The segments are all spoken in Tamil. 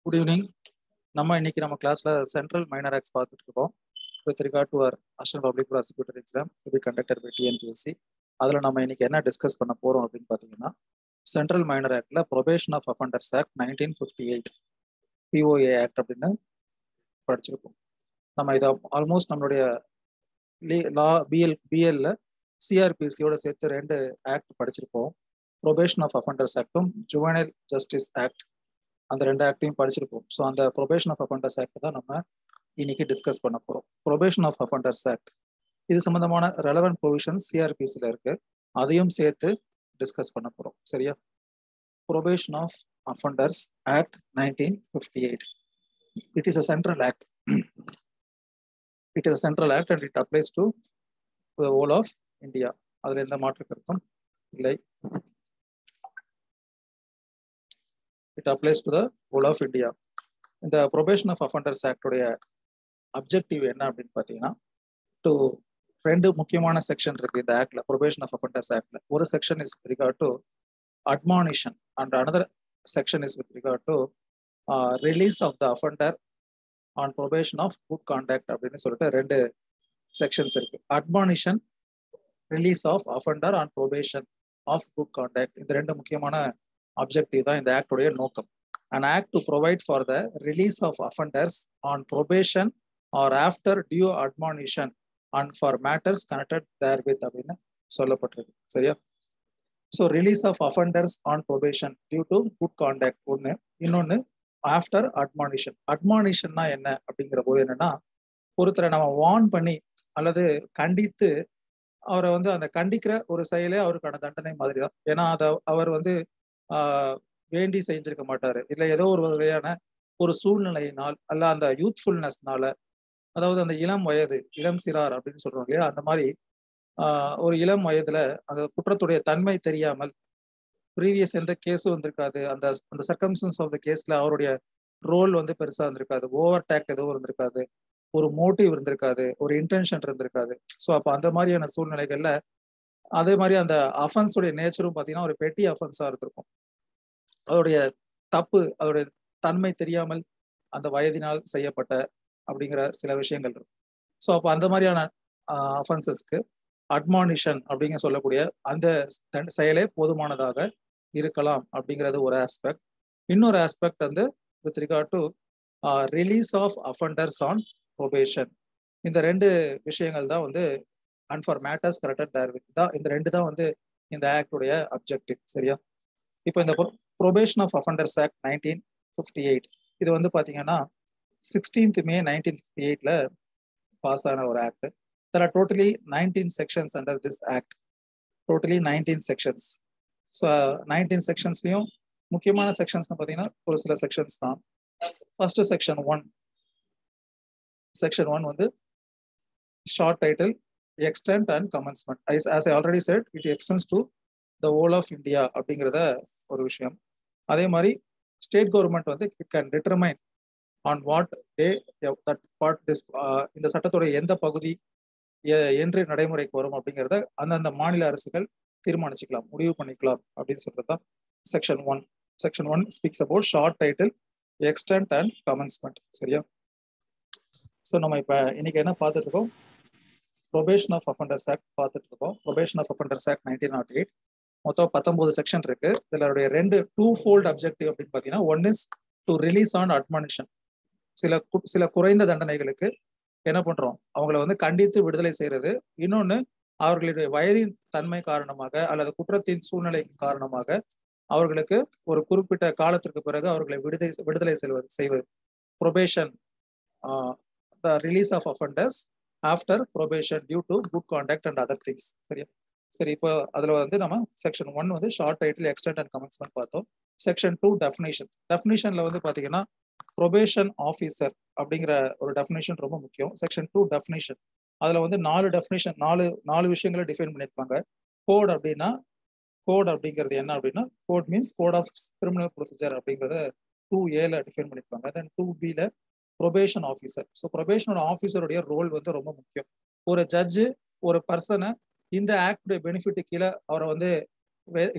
Good evening. நம்ம இன்னைக்கு நம்ம கிளாஸ்ல சென்ட்ரல் மைனர் ஆக்ட்ஸ் பார்த்துட்டு இருக்கோம் with regard to our national public prosecutor exam to be conducted by TNPSC. அதில் நம்ம இன்னைக்கு என்ன டிஸ்கஸ் பண்ண போறோம் அப்படின்னு பார்த்தீங்கன்னா, சென்ட்ரல் மைனர் ஆக்ட்ல probation of offenders act 1958 POA act அப்படின்னு படிச்சிருக்கோம். நம்ம இதை ஆல்மோஸ்ட் நம்மளுடைய லா பிஎல்ல சிஆர்பிசியோட சேர்த்து 2 ஆக்ட் படிச்சிருப்போம். ப்ரொபேஷன் ஆஃப் அஃபண்டர்ஸ் ஆக்டும் ஜுவனைல் ஜஸ்டிஸ் ஆக்ட், அந்த 2 ஆக்டையும் படிச்சிருப்போம். ஸோ அந்த ப்ரொபேஷன் ஆஃப் அஃபண்டர்ஸ் ஆக்ட் தான் நம்ம இன்னைக்கு டிஸ்கஸ் பண்ண போறோம். ப்ரொபேஷன் ஆஃப் அஃபண்டர்ஸ் ஆக்ட் இது சம்பந்தமான ரெலவென்ட் ப்ரொவிஷன்ஸ் சிஆர்பிசியில் இருக்கு, அதையும் சேர்த்து டிஸ்கஸ் பண்ண போறோம். சரியா? Probation of offenders act 1958. It is a central act. It is a central act and it applies to the whole of India. அதுல எந்த மாற்று கருத்தும் இல்லை. It applies to the whole of India. இந்த probation of offenders act உடைய அப்ஜெக்டிவ் என்ன அப்படின்னு பார்த்தீங்கன்னா, டு 2 முக்கியமான செக்ஷன் இருக்கு இந்த ஆக்ட்ல, probation of offenders actல. ஒரு section is with regard to admonition and another section is with regard to release of the offender on probation of good conduct அப்படின்னு சொல்லிட்டு 2 செக்ஷன்ஸ் இருக்கு. admonition, release of offender on probation of good conduct, இந்த 2 முக்கியமான அப்ஜெக்டிவ் தான் இந்த ஆக்ட் உடைய நோக்கம். An act to provide for the release of offenders on probation or after due admonition and for matters connected therewith அப்படின்னு சொல்லப்பட்டிருக்கு. சரியா? So release of offenders on probation due to good conduct ஒன்று, இன்னொன்று ஆஃப்டர் அட்மானிஷன். அட்மானிஷன்னா என்ன அப்படிங்கிற போது என்னன்னா, ஒருத்தரை நம்ம வார்ன் பண்ணி அல்லது கண்டித்து அவரை அந்த கண்டிக்கிற ஒரு செயலே அவருக்கான தண்டனை மாதிரி தான். ஏன்னா அதை அவர் வேண்டி செஞ்சிருக்க மாட்டாரு, இல்லை ஏதோ ஒரு வகையான ஒரு சூழ்நிலையினால் அல்ல அந்த யூத்ஃபுல்னஸ்னால, அதாவது அந்த இளம் வயது, இளம் சிறார் அப்படின்னு சொல்றோம் இல்லையா, அந்த மாதிரி ஒரு இளம் வயதுல அந்த குற்றத்துடைய தன்மை தெரியாமல், ப்ரீவியஸ் எந்த கேஸும் வந்திருக்காது, அந்த அந்த சர்க்கம்ஸ்டன்ஸ் ஆஃப் த கேஸ்ல அவருடைய ரோல் பெருசா இருந்திருக்காது, ஓவர் டேக் எதுவும் இருந்திருக்காது, ஒரு மோட்டிவ் இருந்திருக்காது, ஒரு இன்டென்ஷன் இருந்திருக்காது. ஸோ அப்போ அந்த மாதிரியான சூழ்நிலைகள்ல அதே மாதிரி அந்த அஃபென்ஸுடைய நேச்சரும் பார்த்தீங்கன்னா ஒரு பெட்டி அஃபென்ஸா இருந்திருக்கும். அதோடைய தப்பு, அதோடைய தன்மை தெரியாமல் அந்த வயதினால் செய்யப்பட்ட அப்படிங்கிற சில விஷயங்கள் இருக்கு. ஸோ அப்போ அந்த மாதிரியான அஃபென்சஸ்க்கு அட்மானிஷன் அப்படிங்க சொல்லக்கூடிய அந்த செயலே போதுமானதாக இருக்கலாம் அப்படிங்கிறது ஒரு ஆஸ்பெக்ட். இன்னொரு aspect with regard to release of offenders on probation. இந்த 2 விஷயங்கள் தான் and for matters corrected therewith தான், இந்த 2 தான் இந்த ஆக்ட் உடைய அப்ஜெக்டிவ். சரியா? இப்போ இந்த ப்ரொபேஷன் ஆஃப் அஃபண்டர்ஸ் ஆக்ட் 1958 இது பார்த்தீங்கன்னா 16th May 1958ல பாஸ் ஆன ஒரு act. There are totally 19 sections under this act. Totally 19 sections. So 19 sectionsலயும் முக்கியமான செக்ஷன்ஸ் பார்த்தீங்கன்னா ஒரு சில செக்ஷன்ஸ் தான். First section 1. Section 1 short title extent and commencement. as I already said, it extends to the whole of India அப்படிங்கிறத ஒரு விஷயம். அதே மாதிரி state government it can determine on what day that part this இந்த சட்டத்துடைய எந்த பகுதி என்று நடைமுறைக்கு வரும் அப்படிங்கிறத அந்தந்த மாநில அரசுகள் தீர்மானிச்சுக்கலாம், முடிவு பண்ணிக்கலாம் அப்படின்னு சொல்றது தான் section 1. Section 1 speaks about short title extent and commencement. சரியா? ஸோ நம்ம இப்போ இன்னைக்கு என்ன பார்த்துட்டு இருக்கோம்? ப்ரொபேஷன் ஆஃப் அஃபண்டர்ஸ் ஆக்ட் பார்த்துட்டு இருக்கோம். ப்ரொபேஷன் ஆஃப் அஃபண்டர்ஸ் ஆக்ட் 1908 மொத்தம் 19 செக்ஷன் இருக்கு. இதனுடைய 2 ஃபோல்ட் அப்ஜெக்டிவ் அப்படின்னு பார்த்தீங்கன்னா, 1 is to release on admonition. சில குறைந்த தண்டனைகளுக்கு என்ன பண்றோம், அவங்கள கண்டித்து விடுதலை செய்யறது. இன்னொன்னு, அவர்களுடைய வயதின் தன்மை காரணமாக அல்லது குற்றத்தின் சூழ்நிலை காரணமாக அவர்களுக்கு ஒரு குறிப்பிட்ட காலத்திற்கு பிறகு அவர்களை விடுதலை செய்வது. Probation, the release of offenders after probation due to good conduct and other things. சரியா? சரி, இப்போ அதுல நம்ம section 1 short title extent and commencement பார்த்தோம். Section 2 definition. டெஃபினிஷன்ல பாத்தீங்கன்னா probation ஆஃபீஸர் அப்படிங்கிற ஒரு டெஃபினிஷன் ரொம்ப முக்கியம். செக்ஷன் 2 டெஃபினிஷன், அதுல 4 டெஃபினிஷன், 4 விஷயங்களை டிஃபைன் பண்ணியிருப்பாங்க. கோட் அப்படின்னா, கோட் அப்படிங்கிறது என்ன அப்படின்னா, code means code of criminal procedure அப்படிங்கிறத 2A டிஃபைன் பண்ணியிருப்பாங்க. Then 2B probation officer. So ப்ரொபேஷனோட ஆஃபீஸருடைய ரோல் ரொம்ப முக்கியம். ஒரு ஜட்ஜு ஒரு பர்சனை இந்த ஆக்டுடைய பெனிஃபிட் கீழே அவரை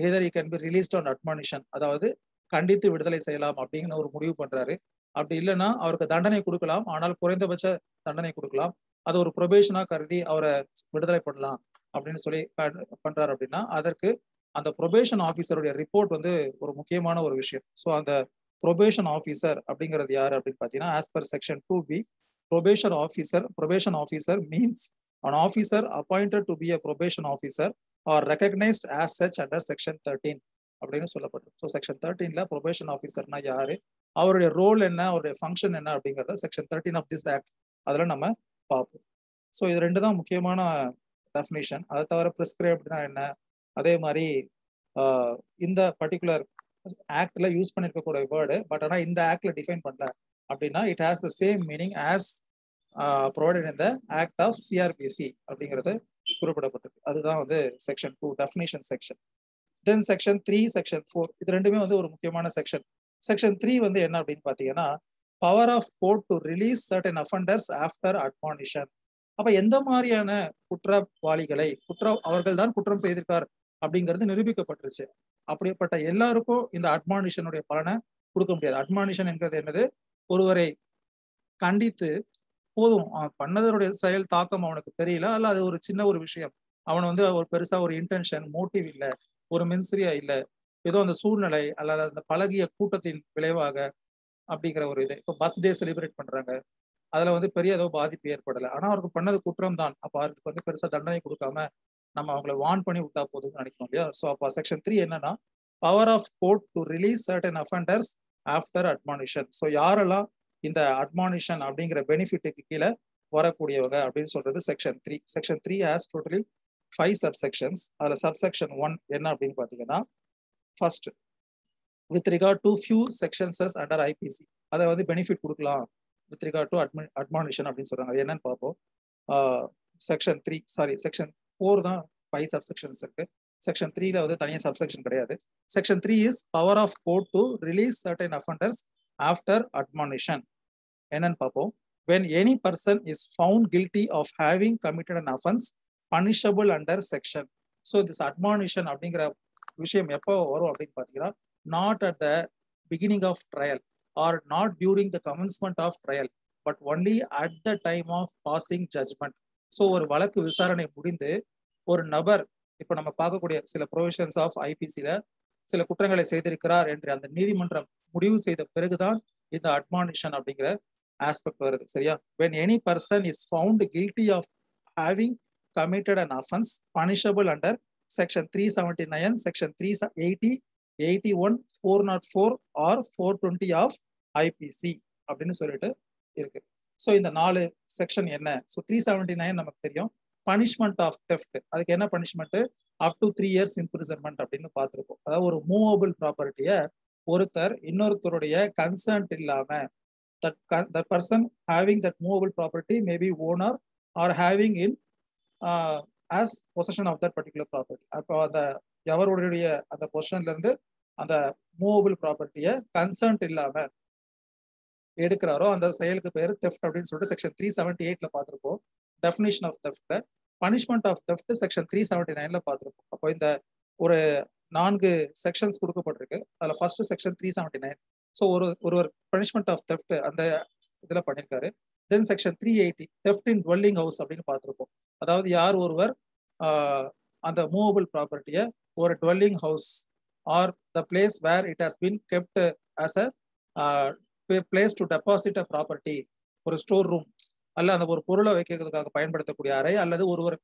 either he can be released on admonition, அதாவது கண்டித்து விடுதலை செய்யலாம் அப்படிங்கிற ஒரு முடிவு பண்றாரு. அப்படி இல்லைன்னா அவருக்கு தண்டனை கொடுக்கலாம், ஆனால் குறைந்தபட்ச தண்டனை கொடுக்கலாம். அது ஒரு ப்ரொபேஷனா கருதி அவரை விடுதலை பண்ணலாம் அப்படின்னு சொல்லி பண்றாரு அப்படின்னா அதற்கு அந்த ப்ரொபேஷன் ஆஃபீஸருடைய ரிப்போர்ட் வந்து ஒரு முக்கியமான ஒரு விஷயம். ஸோ அந்த ப்ரொபேஷன் ஆஃபீஸர் அப்படிங்கிறது யாரு அப்படின்னு பார்த்தீங்கன்னா, as per section 2B, probation officer means an officer appointed to be a probation officer or recognized as such under section 13 அப்படின்னு சொல்லப்பட்டிருக்கு. ஸோ செக்ஷன் 13ல ப்ரொபேஷன் ஆஃபீஸர்னா யாரு, அவருடைய ரோல் என்ன, அவருடைய ஃபங்க்ஷன் என்ன அப்படிங்கிறத செக்ஷன் 13 ஆஃப் திஸ் ஆக்ட் அதில் நம்ம பார்ப்போம். ஸோ இது ரெண்டு தான் முக்கியமான டெஃபினிஷன். அதை தவிர ப்ரிஸ்கிரைப்ட்னா என்ன, அதே மாதிரி இந்த பர்டிகுலர் ஆக்ட்ல யூஸ் பண்ணிருக்கக்கூடிய வேர்டு பட் ஆனால் இந்த ஆக்ட்ல டிஃபைன் பண்ணல அப்படின்னா it has the same meaning as provided in the act of CrPC அப்படிங்கிறது குறிப்பிடப்பட்டிருக்கு. அதுதான் வந்து section 2 definition section. Then section 3, section 4 இது ரெண்டுமே வந்து ஒரு முக்கியமான செக்ஷன். செக்ஷன் 3 வந்து என்ன அப்படின்னு பார்த்தீங்கன்னா, power of court to release certain offenders after admonition. அப்ப எந்த மாதிரியான குற்றவாளிகளை அவர்கள் தான் குற்றம் செய்திருக்கார் அப்படிங்கிறது நிரூபிக்கப்பட்டுருச்சு. அப்படிப்பட்ட எல்லாருக்கும் இந்த அட்மானிஷனுடைய பலனை கொடுக்க முடியாது. அட்மானிஷன் என்கிறது என்னது, ஒருவரை கண்டித்து போதும் பண்ணதனுடைய செயல் தாக்கம் அவனுக்கு தெரியல, அல்ல அது ஒரு சின்ன ஒரு விஷயம், அவன் வந்து ஒரு பெருசா ஒரு இன்டென்ஷன் மோட்டிவ் இல்லை, ஒரு மென்சரியா இல்லை, ஏதோ அந்த சூழ்நிலை அல்லது அந்த பழகிய கூட்டத்தின் விளைவாக அப்படிங்கிற ஒரு இது. இப்போ பஸ் டே செலிப்ரேட் பண்றாங்க, அதுல வந்து பெரிய ஏதோ பாதிப்பு ஏற்படலை, ஆனா அவருக்கு பண்ணது குற்றம் தான். அப்ப அவருக்கு வந்து பெருசா தண்டனை கொடுக்காம நம்ம அவங்களை வார்ன் பண்ணி விட்டா போதும்னு நினைக்கணும் இல்லையா? ஸோ அப்போ செக்ஷன் 3 என்னன்னா, power of court to release certain offenders after admonition. So யாரெல்லாம் இந்த அட்மானிஷன் அப்படிங்கிற பெனிஃபிட்டுக்கு கீழே வரக்கூடியவங்க அப்படின்னு சொல்றது section 3. Section 3 has totally 5 subsections. அதில் சப்செக்ஷன் 1 என்ன அப்படின்னு பார்த்தீங்கன்னா, first with regard to few sections under IPC, அதை வந்து பெனிஃபிட் கொடுக்கலாம் வித் ரிகார்ட் டு அட்மானிஷன் அப்படின்னு சொல்றாங்க. அது என்னன்னு பார்ப்போம். செக்ஷன் 4 தான் 5 சப்செக்ஷன்ஸ் இருக்கு. செக்ஷன் 3ல வந்து தனியாக சப்செக்ஷன் கிடையாது. Section 3 is power of court to release certain offenders after admonition. என்னன்னு பார்ப்போம். when any person is found guilty of having committed an offense punishable under section. so this admonition அப்படிங்கிற விஷயம் எப்போ வரும் அப்படின்னு பார்த்தீங்கன்னா, not at the beginning of trial or not during the commencement of trial but only at the time of passing judgment. So ஒரு வழக்கு விசாரணை முடிந்து ஒரு நபர், இப்போ நம்ம பார்க்கக்கூடிய சில ப்ரொவிஷன்ஸ் ஆஃப் ஐபிசியில சில குற்றங்களை செய்திருக்கிறார் என்று அந்த நீதிமன்றம் முடிவு செய்த பிறகுதான் இந்த அட்மானிஷன் அப்படிங்கிற ஆஸ்பெக்ட் வருது. சரியா? when any person is found guilty of having committed an offense punishable under section 379, section 380, 81, 404 or 420 of IPC அப்படின்னு சொல்லிட்டு இருக்கு. ஸோ இந்த 4 செக்ஷன் என்ன? ஸோ 379 நமக்கு தெரியும், பனிஷ்மெண்ட் ஆஃப் தெஃப்ட். அதுக்கு என்ன punishment? Up to 3 years imprisonment அப்படின்னு பார்த்துருக்கோம். அதாவது ஒரு மூவபிள் ப்ராப்பர்ட்டியை ஒருத்தர் இன்னொருத்தருடைய கன்சர்ன்ட் இல்லாம, that person having that movable property may be owner or having in as possession of that particular property. அப்போ அந்த எவருடைய அந்த பொசிஷன்ல இருந்து அந்த மூவபிள் ப்ராப்பர்ட்டியை கன்சர்ன்ட் இல்லாம எடுக்கிறாரோ அந்த செயலுக்கு பேர் தெஃப்ட் அப்படின்னு சொல்லிட்டு செக்ஷன் 378ல பார்த்துருப்போம். Definition of theft. Punishment of theft section 379ல பார்த்துருப்போம். அப்போ இந்த ஒரு 4 செக்ஷன்ஸ் கொடுக்கப்பட்டிருக்கு. அதில் ஃபர்ஸ்ட் செக்ஷன் 379. ஸோ ஒருவர் பனிஷ்மெண்ட் ஆஃப் தெஃப்ட் அந்த இதில் பண்ணியிருக்காரு. Then section 380 theft in dwelling house அப்படின்னு பார்த்துருப்போம். அதாவது யார் ஒருவர் அந்த மூவபிள் ப்ராப்பர்ட்டியை ஒரு dwelling house or the place where it has been kept as a place to deposit a property, ஒரு ஸ்டோர் ரூம் அல்ல அந்த ஒரு பொருளை வைக்கிறதுக்காக பயன்படுத்தக்கூடிய அறை அல்லது ஒருவர்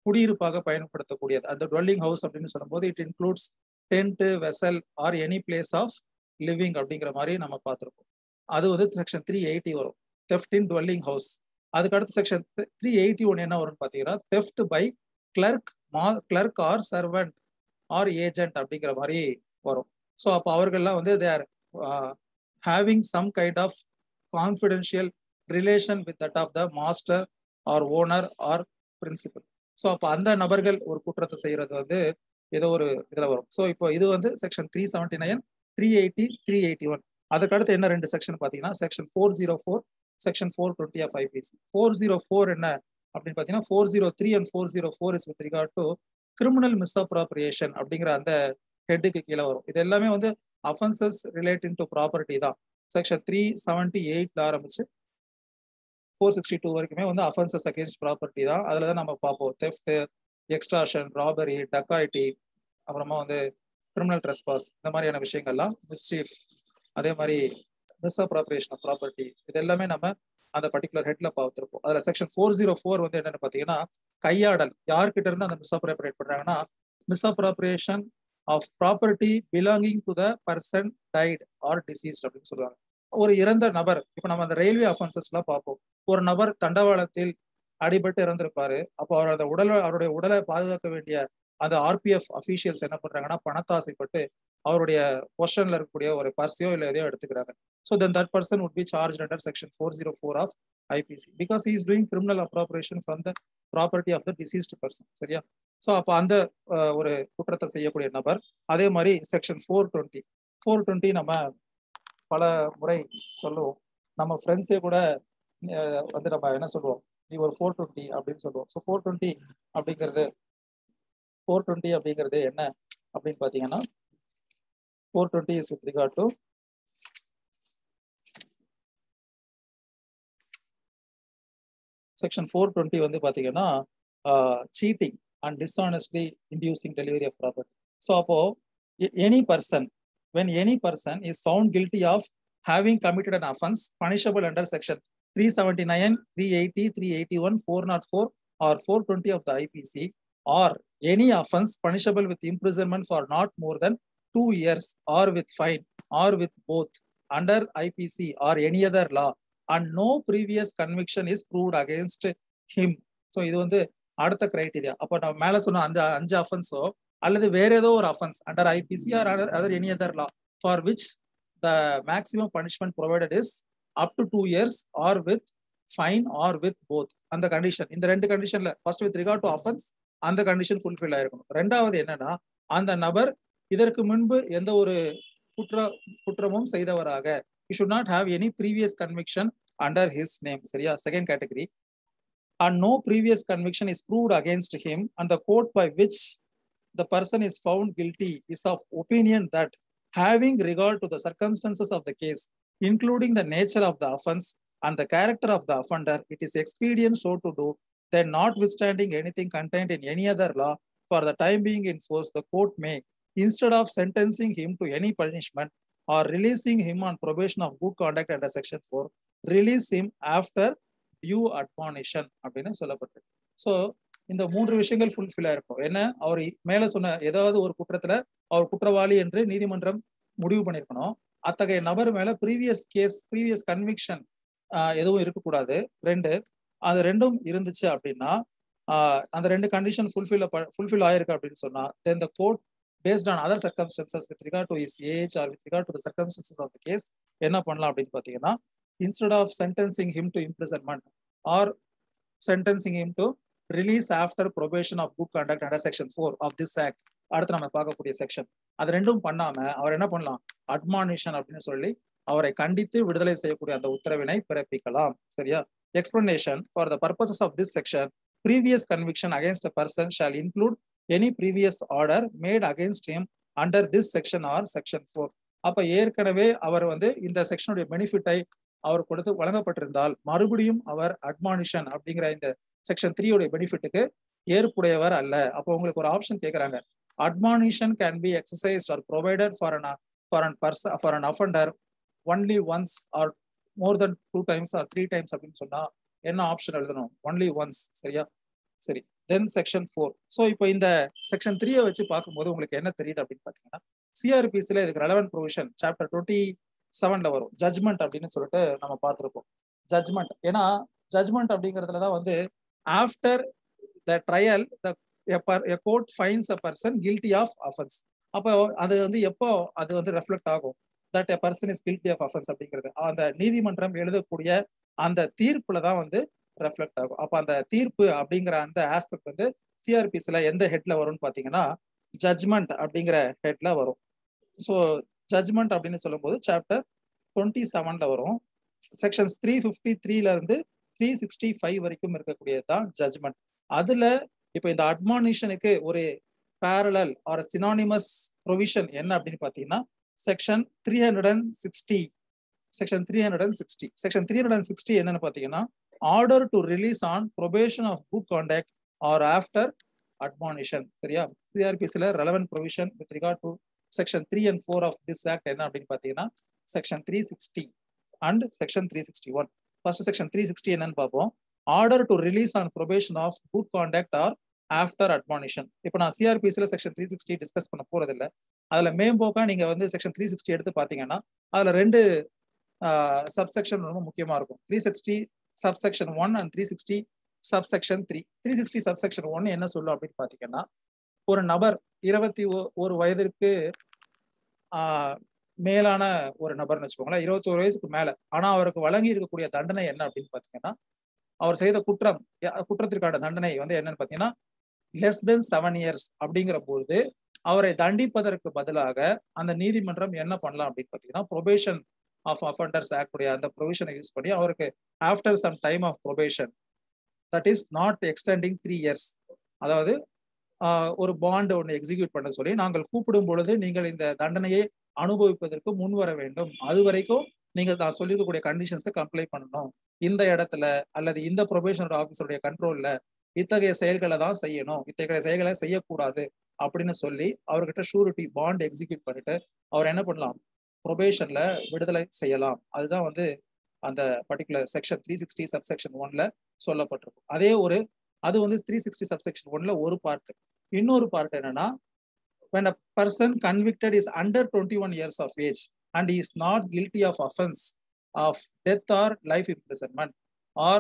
குடியிருப்பாக பயன்படுத்தக்கூடியது. அந்த டுவெல்லிங் ஹவுஸ் அப்படின்னு சொல்லும்போது it includes tent, vessel or any place of living அப்படிங்கிற மாதிரி நம்ம பார்த்துருக்கோம். அது வந்து செக்ஷன் 380 வரும், தெஃப்ட் இன் டுவெல்லிங் ஹவுஸ். அதுக்கு அடுத்து செக்ஷன் 381 என்ன வரும்னு பார்த்தீங்கன்னா, theft by clerk or servant or agent அப்படிங்கிற மாதிரி வரும். ஸோ அப்போ அவர்கள்லாம் வந்து they are having some kind of confidential relation with that of the master or owner or principal. So அப்போ அந்த நபர்கள் ஒரு குற்றத்தை செய்யறது வந்து ஏதோ ஒரு இதில் வரும். ஸோ இப்போ இது வந்து செக்ஷன் 379, 380, 381. அதுக்கு அடுத்து என்ன 2 செக்ஷன் பார்த்தீங்கன்னா, செக்ஷன் 404, செக்ஷன் 420 ஆஃப் ஐபிசி. 404 என்ன அப்படின்னு பார்த்தீங்கன்னா, 403 and 404 is with regard to criminal misappropriation அப்படிங்கிற அந்த ஹெட்டுக்கு கீழே வரும். இது எல்லாமே வந்து அஃபென்சஸ் ரிலேட்டிங் டு ப்ராப்பர்ட்டி தான். செக்ஷன் 378 ஆரம்பிச்சு 462 வரைக்குமே வந்து அஃபென்சஸ் அகேன்ஸ்ட் ப்ராப்பர்ட்டி தான். அதுல தான் நம்ம பார்ப்போம் தெஃப்ட், எக்ஸ்ட்ராஷன், ராபரி, டக்காய்டி, அப்புறமா வந்து கிரிமினல் ட்ரெஸ்பாஸ், இந்த மாதிரியான விஷயங்கள்லாம், மிஸ்சீஃப், அதே மாதிரி மிஸ்அப்ராப்ரியேஷன் ஆஃப் ப்ராப்பர்ட்டி, இது எல்லாமே நம்ம அந்த பர்டிகுலர் ஹெட்ல பார்த்துருப்போம். அதுல செக்ஷன் 404 வந்து என்னன்னு பார்த்தீங்கன்னா கையாடல். யார்கிட்ட இருந்து அந்த மிஸ்அப்ராப்ரியேட் பண்றாங்கன்னா misappropriation of property belonging to the person died or deceased அப்படின்னு சொல்லுவாங்க. ஒரு இறந்த நபர், இப்போ நம்ம அந்த ரயில்வே அஃபென்சஸ்லாம் பார்ப்போம். ஒரு நபர் தண்டவாளத்தில் அடிபட்டு இறந்திருப்பாரு. அப்போ அவருடைய உடலை பாதுகாக்க வேண்டிய அந்த ஆர்பிஎஃப் அஃபீஷியல்ஸ் என்ன பண்றாங்கன்னா பணத்தாசைப்பட்டு அவருடைய பொசிஷன்ல இருக்கக்கூடிய ஒரு பர்ஸையோ இல்லை எதையோ எடுத்துக்கிறாங்க. So then that person would be charged under section 404 of IPC because he is doing criminal appropriation from the property of the deceased person. சரியா? ஸோ அப்போ அந்த ஒரு குற்றத்தை செய்யக்கூடிய நபர். அதே மாதிரி செக்ஷன் 420 நம்ம பல முறை சொல்லுவோம். நம்ம ஃப்ரெண்ட்ஸே கூட வந்து நம்ம என்ன சொல்லுவோம், நீ ஒரு 420 அப்படின்னு சொல்லுவோம். ஸோ 420 அப்படிங்கிறது என்ன அப்படின்னு பார்த்தீங்கன்னா 420 is with regard to section 420 வந்து பார்த்தீங்கன்னா cheating and dishonestly inducing delivery of property. So அப்போ any person when any person is found guilty of having committed an offense punishable under section 379, 380, 381, 404 or 420 of the IPC, or any offense punishable with imprisonment for not more than 2 years or with fine or with both under IPC or any other law and no previous conviction is proved against him. So இது வந்து அடுத்த கிரைட்டீரியா. அப்போ நம்ம மேலே சொன்ன அந்த 5 அஃபென்ஸோ அல்லது வேற ஏதோ ஒரு offence under IPC or other any other law for which the maximum punishment provided is up to 2 years or with fine or with both. அந்த கண்டிஷன், இந்த 2 கண்டிஷன்ல first with regard to offence அந்த கண்டிஷன் ஃபுல்ஃபில் ஆயிருக்கணும். ரெண்டாவது என்னன்னா அந்த நபர் இதற்கு முன்பு எந்த ஒரு குற்றமும் செய்தவராக, he should not have any previous conviction under his name. சரியா? Second category. And no previous conviction is proved against him and the court by which the person is found guilty is of opinion that having regard to the circumstances of the case, including the nature of the offense and the character of the offender, it is expedient so to do, then notwithstanding anything contained in any other law for the time being in force, the court may, instead of sentencing him to any punishment or releasing him on probation of good conduct under section 4, release him after due admonition அப்படின்னு சொல்லப்பட்டு. ஸோ இந்த 3 விஷயங்கள் ஃபுல்ஃபில் ஆயிருக்கும். என்ன, அவர் மேல சொன்ன ஏதாவது ஒரு குற்றத்துல அவர் குற்றவாளி என்று நீதிமன்றம் முடிவு பண்ணியிருக்கணும். அத்தகைய நபர் மேல ப்ரீவியஸ் கன்விக்ஷன் எதுவும் இருக்கக்கூடாது. 2 அது 2ம் இருந்துச்சு அப்படின்னா அந்த 2 கண்டிஷன் ஃபுல்ஃபில் ஆயிருக்கு அப்படின்னு சொன்னா then the court based on other circumstances with regard to his age or with regard to the circumstances of the case என்ன பண்ணலாம் அப்படின்னு பார்த்தீங்கன்னா instead of sentencing him to imprisonment or sentencing him to release after probation of good conduct under section 4 of this act, அடுத்து நம்ம பார்க்கக்கூடிய செக்ஷன், அது 2ம் பண்ணாம அவர் என்ன பண்ணலாம், அட்மானிஷன் அப்படின்னு சொல்லி அவரை கண்டித்து விடுதலை செய்யக்கூடிய அந்த உத்தரவினை பிறப்பிக்கலாம். சரியா? Explanation for the purposes of this section, previous conviction against a person shall include any previous order made against him under this section or section 4. அப்ப ஏற்கனவே அவர் வந்து இந்த செக்ஷனுடைய பெனிஃபிட்டை அவர் கொடுத்து வழங்கப்பட்டிருந்தால் மறுபடியும் அவர் அட்மானிஷன் அப்படிங்கிற இந்த செக்ஷன் 3 உடைய பெனிஃபிட்டுக்கு ஏற்புடையவர் அல்ல. அப்போ உங்களுக்கு ஒரு ஆப்ஷன் கேட்கறாங்க, admonition can be exercised R provided for an offender only once or more than 2 times or 3 times அப்படின்னு சொன்னா என்ன ஆப்ஷன் எழுதணும், only once. சரியா? சரி, தென் செக்ஷன் 4. ஸோ இப்போ இந்த செக்ஷன் 3 வச்சு பார்க்கும்போது உங்களுக்கு என்ன தெரியுது அப்படின்னு பார்த்தீங்கன்னா சிஆர்பிசியில் இதுக்கு ரெலவென்ட் ப்ரொவிஷன் சாப்டர் 27 வரும், ஜட்ஜ்மெண்ட் அப்படின்னு சொல்லிட்டு நம்ம பார்த்துருப்போம். ஜட்ஜ்மெண்ட், ஏன்னா ஜட்ஜ்மெண்ட் அப்படிங்கிறதுல தான் வந்து after the trial a court finds a person guilty of offense. அப்போ அது வந்து எப்போ அது வந்து ரெஃப்ளெக்ட் ஆகும், that a person is guilty of offense அப்படிங்கிறது அந்த நீதிமன்றம் எழுதக்கூடிய அந்த தீர்ப்புல தான் வந்து ரெஃப்ளெக்ட் ஆகும். அப்போ அந்த தீர்ப்பு அப்படிங்கிற அந்த ஆஸ்பெக்ட் வந்து சிஆர்பிசியில் எந்த ஹெட்ல வரும்னு பார்த்தீங்கன்னா ஜட்ஜ்மெண்ட் அப்படிங்கிற ஹெட்ல வரும். ஸோ ஜட்ஜ்மெண்ட் அப்படின்னு சொல்லும்போது சாப்டர் 27 வரும். செக்ஷன்ஸ் 353 இருந்து 365 வரைக்கும் இருக்கக்கூடியது தான் ஜட்ஜ்மெண்ட். அதுல இப்போ இந்த அட்மானிஷனுக்கு ஒரு பேரலல் ஆர் சினானிமஸ் ப்ரொவிஷன் என்ன அப்படின்னு பார்த்தீங்கன்னா செக்ஷன் 360 செக்ஷன் 360 என்னன்னு பாத்தீங்கன்னா order to release on probation of good conduct or after admonition. சரியா? சிஆர்பிசில relevant provision with regard to section 3 and 4 of this act என்ன அப்படின்னு பாத்தீங்கன்னா section 360 and section 361. First section 360 என்னன்னு பார்ப்போம். Order to release on probation of good conduct or after admonition. இப்போ நான் சிஆர்பிசில செக்ஷன் 360 டிஸ்கஸ் பண்ண போறது இல்லை. அதுல மேம்போக்கா நீங்க வந்து செக்ஷன் 360 எடுத்து பாத்தீங்கன்னா அதுல ரெண்டு சப்செக்ஷன் ரொம்ப முக்கியமா இருக்கும். 360 சப்செக்ஷன் 1 அண்ட் 360 சப்செக்ஷன் 3. 360 சப்செக்ஷன் 1 என்ன சொல்லும் அப்படின்னு பாத்தீங்கன்னா, ஒரு நபர் 21 வயதிற்கு மேலான ஒரு நபர்னு வச்சுக்கோங்களேன், 21 வயசுக்கு மேல, ஆனா அவருக்கு வழங்கி இருக்கக்கூடிய தண்டனை என்ன அப்படின்னு பாத்தீங்கன்னா, அவர் செய்த குற்றத்திற்கான தண்டனை வந்து என்னன்னு பாத்தீங்கன்னா லெஸ் தென் 7 years அப்படிங்கிற போது அவரை தண்டிப்பதற்கு பதிலாக அந்த நீதிமன்றம் என்ன பண்ணலாம் அப்படின்னு பாத்தீங்கன்னா, ப்ரொபேஷன் ஆஃப் அஃபண்டர்ஸ் ஆக்ட் உடைய அந்த ப்ரொவிஷனை யூஸ் பண்ணி அவருக்கு after some time of probation, that is not extending 3 years, அதாவது ஒரு பாண்ட் ஒன்று எக்ஸிக்யூட் பண்ண சொல்லி நாங்கள் கூப்பிடும் பொழுது நீங்கள் இந்த தண்டனையை அனுபவிப்பதற்கு முன் வர வேண்டும். அது வரைக்கும் நீங்க நான் சொல்லியிருக்கக்கூடிய கண்டிஷன்ஸை கம்ப்ளை பண்ணணும். இந்த இடத்துல அல்லது இந்த ப்ரொபேஷனரி ஆஃபீஸருடைய கண்ட்ரோல்ல இத்தகைய செயல்களை தான் செய்யணும், இத்தகைய செயல்களை செய்யக்கூடாது அப்படின்னு சொல்லி அவர்கிட்ட ஷூரிட்டி பாண்ட் எக்ஸிக்யூட் பண்ணிட்டு அவர் என்ன பண்ணலாம், ப்ரொபேஷன்ல விடுதலை செய்யலாம். அதுதான் வந்து அந்த பர்டிகுலர் செக்ஷன் 360 சப்செக்ஷன் 1ல சொல்லப்பட்டிருக்கும். அது வந்து 360 சப்செக்ஷன் 1ல ஒரு பார்ட். இன்னொரு பார்ட் என்னன்னா, when a person convicted is under 21 years of age and he is not guilty of offense of death or life imprisonment, or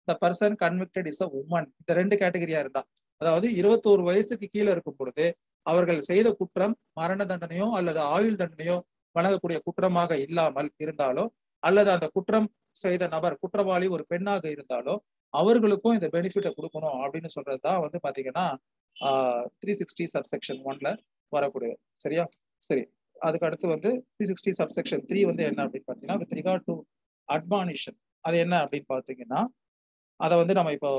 the person convicted is a woman, இந்த ரெண்டு கேட்டகரியா இருந்தா, அதாவது 21 வயசுக்கு கீழே இருக்கும் பொழுது அவர்கள் செய்த குற்றம் மரண தண்டனையோ அல்லது ஆயுள் தண்டனையோ வழங்கக்கூடிய குற்றமாக இல்லாமல் இருந்தாலோ, அல்லது அந்த குற்றம் செய்த நபர் குற்றவாளி ஒரு பெண்ணாக இருந்தாலோ அவர்களுக்கும் இந்த பெனிஃபிட்டை கொடுக்கணும் அப்படின்னு சொல்றதுதான் வந்து பாத்தீங்கன்னா 360 சப்செக்ஷன் 1ல வரக்கூடியது. சரியா? சரி, அதுக்கு அடுத்து வந்து 360 சப்செக்ஷன் 3 வந்து என்ன அப்படின்னு பாத்தீங்கன்னா வித் ரிகார்ட் டு அட்மானிஷன். அது என்ன அப்படின்னு பாத்தீங்கன்னா, அதை வந்து நம்ம இப்போ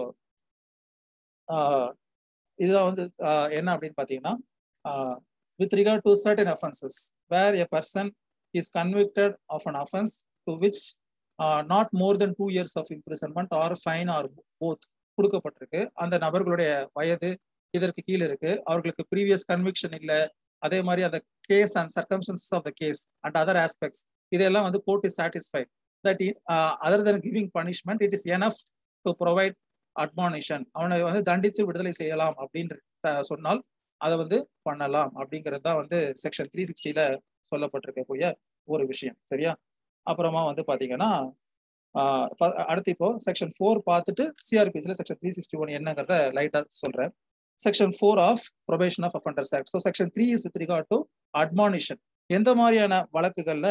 இதுதான் வந்து என்ன அப்படின்னு பாத்தீங்கன்னா, with regard to certain offenses where a person is convicted of an offense to which not more than 2 years of imprisonment or fine or both கொடுக்கப்பட்டிருக்கு. அந்த நபர்களுடைய வயது இதற்கு கீழே இருக்கு, அவர்களுக்கு ப்ரீவியஸ் கன்விக்ஷன் இல்லை, அதே மாதிரி அந்த case and circumstances of the case and other aspects இதெல்லாம் வந்து court is satisfied that other than giving punishment it is enough to provide admonition. அவனை வந்து தண்டித்து விடுதலை செய்யலாம் அப்படின்னு சொன்னால் அதை வந்து பண்ணலாம் அப்படிங்கிறது தான் வந்து செக்ஷன் 360ல சொல்லப்பட்டிருக்கக்கூடிய ஒரு விஷயம். சரியா? அப்புறமா வந்து பாத்தீங்கன்னா அடுத்து இப்போ செக்ஷன் 4 பார்த்துட்டு சிஆர்பிசில செக்ஷன் 361 என்னங்கிறத லைட்டா சொல்றேன். Section 4 of probation of offenders act. So section 3 is with regard to admonition. எந்த மாதிரியான வழக்குகள்ல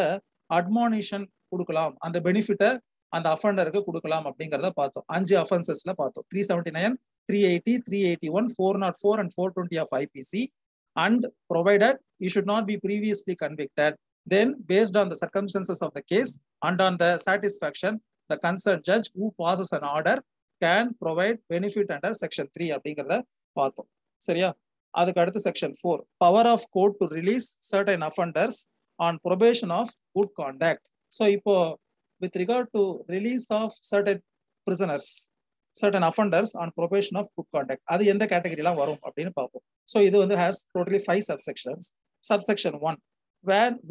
அட்மானிஷன் கொடுக்கலாம், அந்த பெனிஃபிட்டை அந்த அஃபண்டருக்கு கொடுக்கலாம் அப்படிங்கிறத பார்த்தோம். 5 அஃபென்சஸ்ல பார்த்தோம். 379, 380, 381, 404 and 420 of IPC. And provided you should not be previously convicted, then based on the circumstances of the case and on the satisfaction, the concerned judge who passes an order can provide benefit under section 3 அப்படிங்கிறத பார்த்தோம். சரியா? அதுக்கு அடுத்து section 4 power of court to release certain offenders on probation of good conduct. So இப்போ with regard to release of certain prisoners, certain offenders on probation of good conduct, அது எந்த கேட்டகரிலாம் வரும் அப்படின்னு பார்ப்போம். ஸோ இது வந்து has totally 5 subsections. Subsection 1,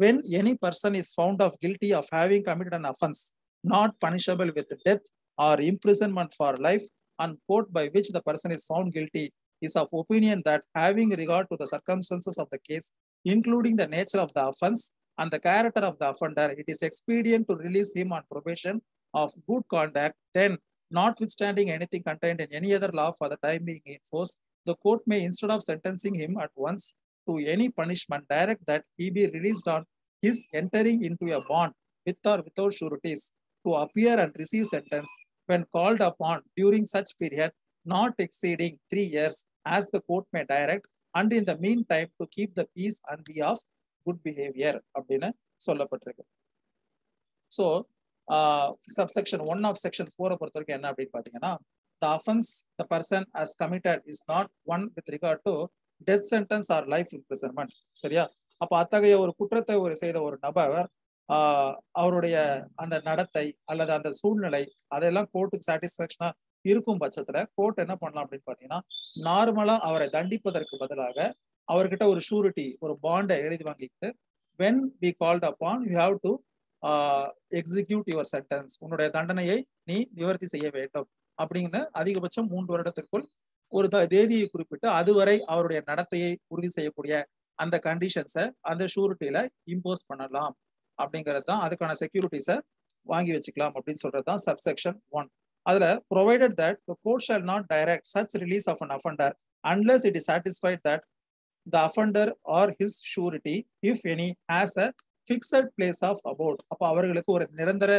when any person is found of guilty of having committed an offense not punishable with death or imprisonment for life, and court by which the person is found guilty is of opinion that having regard to the circumstances of the case, including the nature of the offense and the character of the offender, it is expedient to release him on probation of good conduct, then notwithstanding anything contained in any other law for the time being in force, the court may, instead of sentencing him at once to any punishment, direct that he be released on his entering into a bond with or without sureties to appear and receive sentence when called upon during such period not exceeding 3 years, as the court may direct, and in the meantime to keep the peace and be of good behavior அப்படின்னு சொல்லப்பட்டிருக்கு. ஸோ subsection 1 of section 4 பொறுத்த வரைக்கும் என்ன அப்படின்னு பாத்தீங்கன்னா, the offense the person has committed is not one with regard to death sentence or life imprisonment. சரியா? அப்ப அத்தகைய ஒரு குற்றத்தை செய்த ஒரு நபர் அவருடைய அந்த நடத்தை அல்லது அந்த சூழ்நிலை அதெல்லாம் கோர்ட்டுக்கு சாட்டிஸ்பாக்சனா இருக்கும் பட்சத்துல கோர்ட் என்ன பண்ணலாம் அப்படின்னு பாத்தீங்கன்னா, நார்மலா அவரை தண்டிப்பதற்கு பதிலாக அவர்கிட்ட ஒரு ஷூரிட்டி, ஒரு பாண்டை எழுதி வாங்கிட்டு, when we called upon you have to execute your sentence, உன்னுடைய தண்டனையை நீ நிவர்த்தி செய்ய வேண்டும் அப்படின்னு அதிகபட்சம் 3 வருடத்திற்குள் ஒரு தேதியை குறிப்பிட்டு அதுவரை அவருடைய நடத்தையை உறுதி செய்யக்கூடிய அந்த கண்டிஷன்ஸை அந்த ஷூரிட்டியில இம்போஸ் பண்ணலாம் அப்படிங்கிறது தான். அதுக்கான செக்யூரிட்டிஸை வாங்கி வச்சுக்கலாம் அப்படின்னு சொல்றது தான் சப்செக்ஷன் 1. அதுல provided that the court shall not direct such release of an offender unless it is satisfied that the offender or his surety, if any, has a fixed place of abode. அப்ப அவர்களுக்கு ஒரு நிரந்தர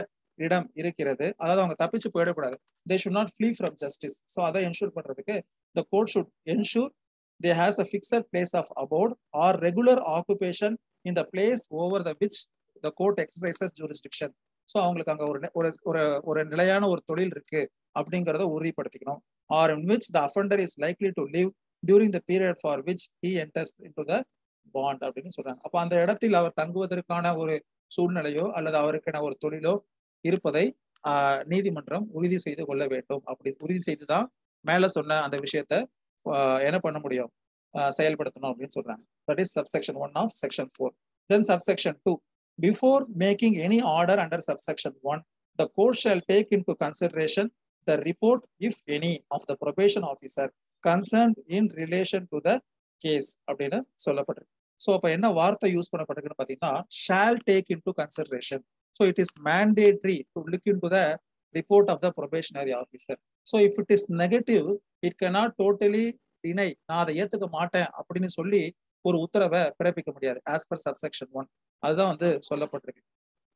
இடம் இருக்கிறது, அதாவது அவங்க தப்பிச்சு போயிடக்கூடாது. they should not flee from justice. so அதை என்ஷூர் பண்றதுக்கு the court should ensure they has a fixed place of abode or regular occupation in the place over the which the court exercises jurisdiction. So அவங்களுக்கு அங்க ஒரு நிலையான ஒரு தொழில் இருக்கு அப்படிங்கிறத உறுதிப்படுத்திக்கணும். or in which the offender is likely to live during the period for which he enters into the bond அப்படின்னு சொல்றாங்க. அப்ப அந்த இடத்தில் அவர் தங்குவதற்கான ஒரு சூழ்நிலையோ அல்லது அவருக்கான ஒரு தொழிலோ இருப்பதை நீதிமன்றம் உறுதி செய்து கொள்ள வேண்டும். அப்படி உறுதி செய்துதான் மேல சொன்ன அந்த விஷயத்த என்ன பண்ண முடியும், செயல்படுத்தணும் அப்படின்னு சொல்றாங்க. That is subsection 1 of section 4. then subsection 2, before making any order under subsection 1, the court shall take into consideration the report, if any, of the probation officer concerned in relation to the case அப்படின்னு சொல்லப்பட்டிருக்கு. ஸோ அப்ப என்ன வார்த்தை யூஸ் பண்ணப்பட்டிருக்குன்னு பார்த்தீங்கன்னா, shall take into consideration. So it is mandatory to look into the report of the probationary officer. So if it is negative, it cannot totally deny, நான் அதை ஏத்துக்க மாட்டேன் அப்படின்னு சொல்லி ஒரு உத்தரவை பிறப்பிக்க முடியாது as per subsection 1. அதுதான் சொல்லப்பட்டிருக்கு.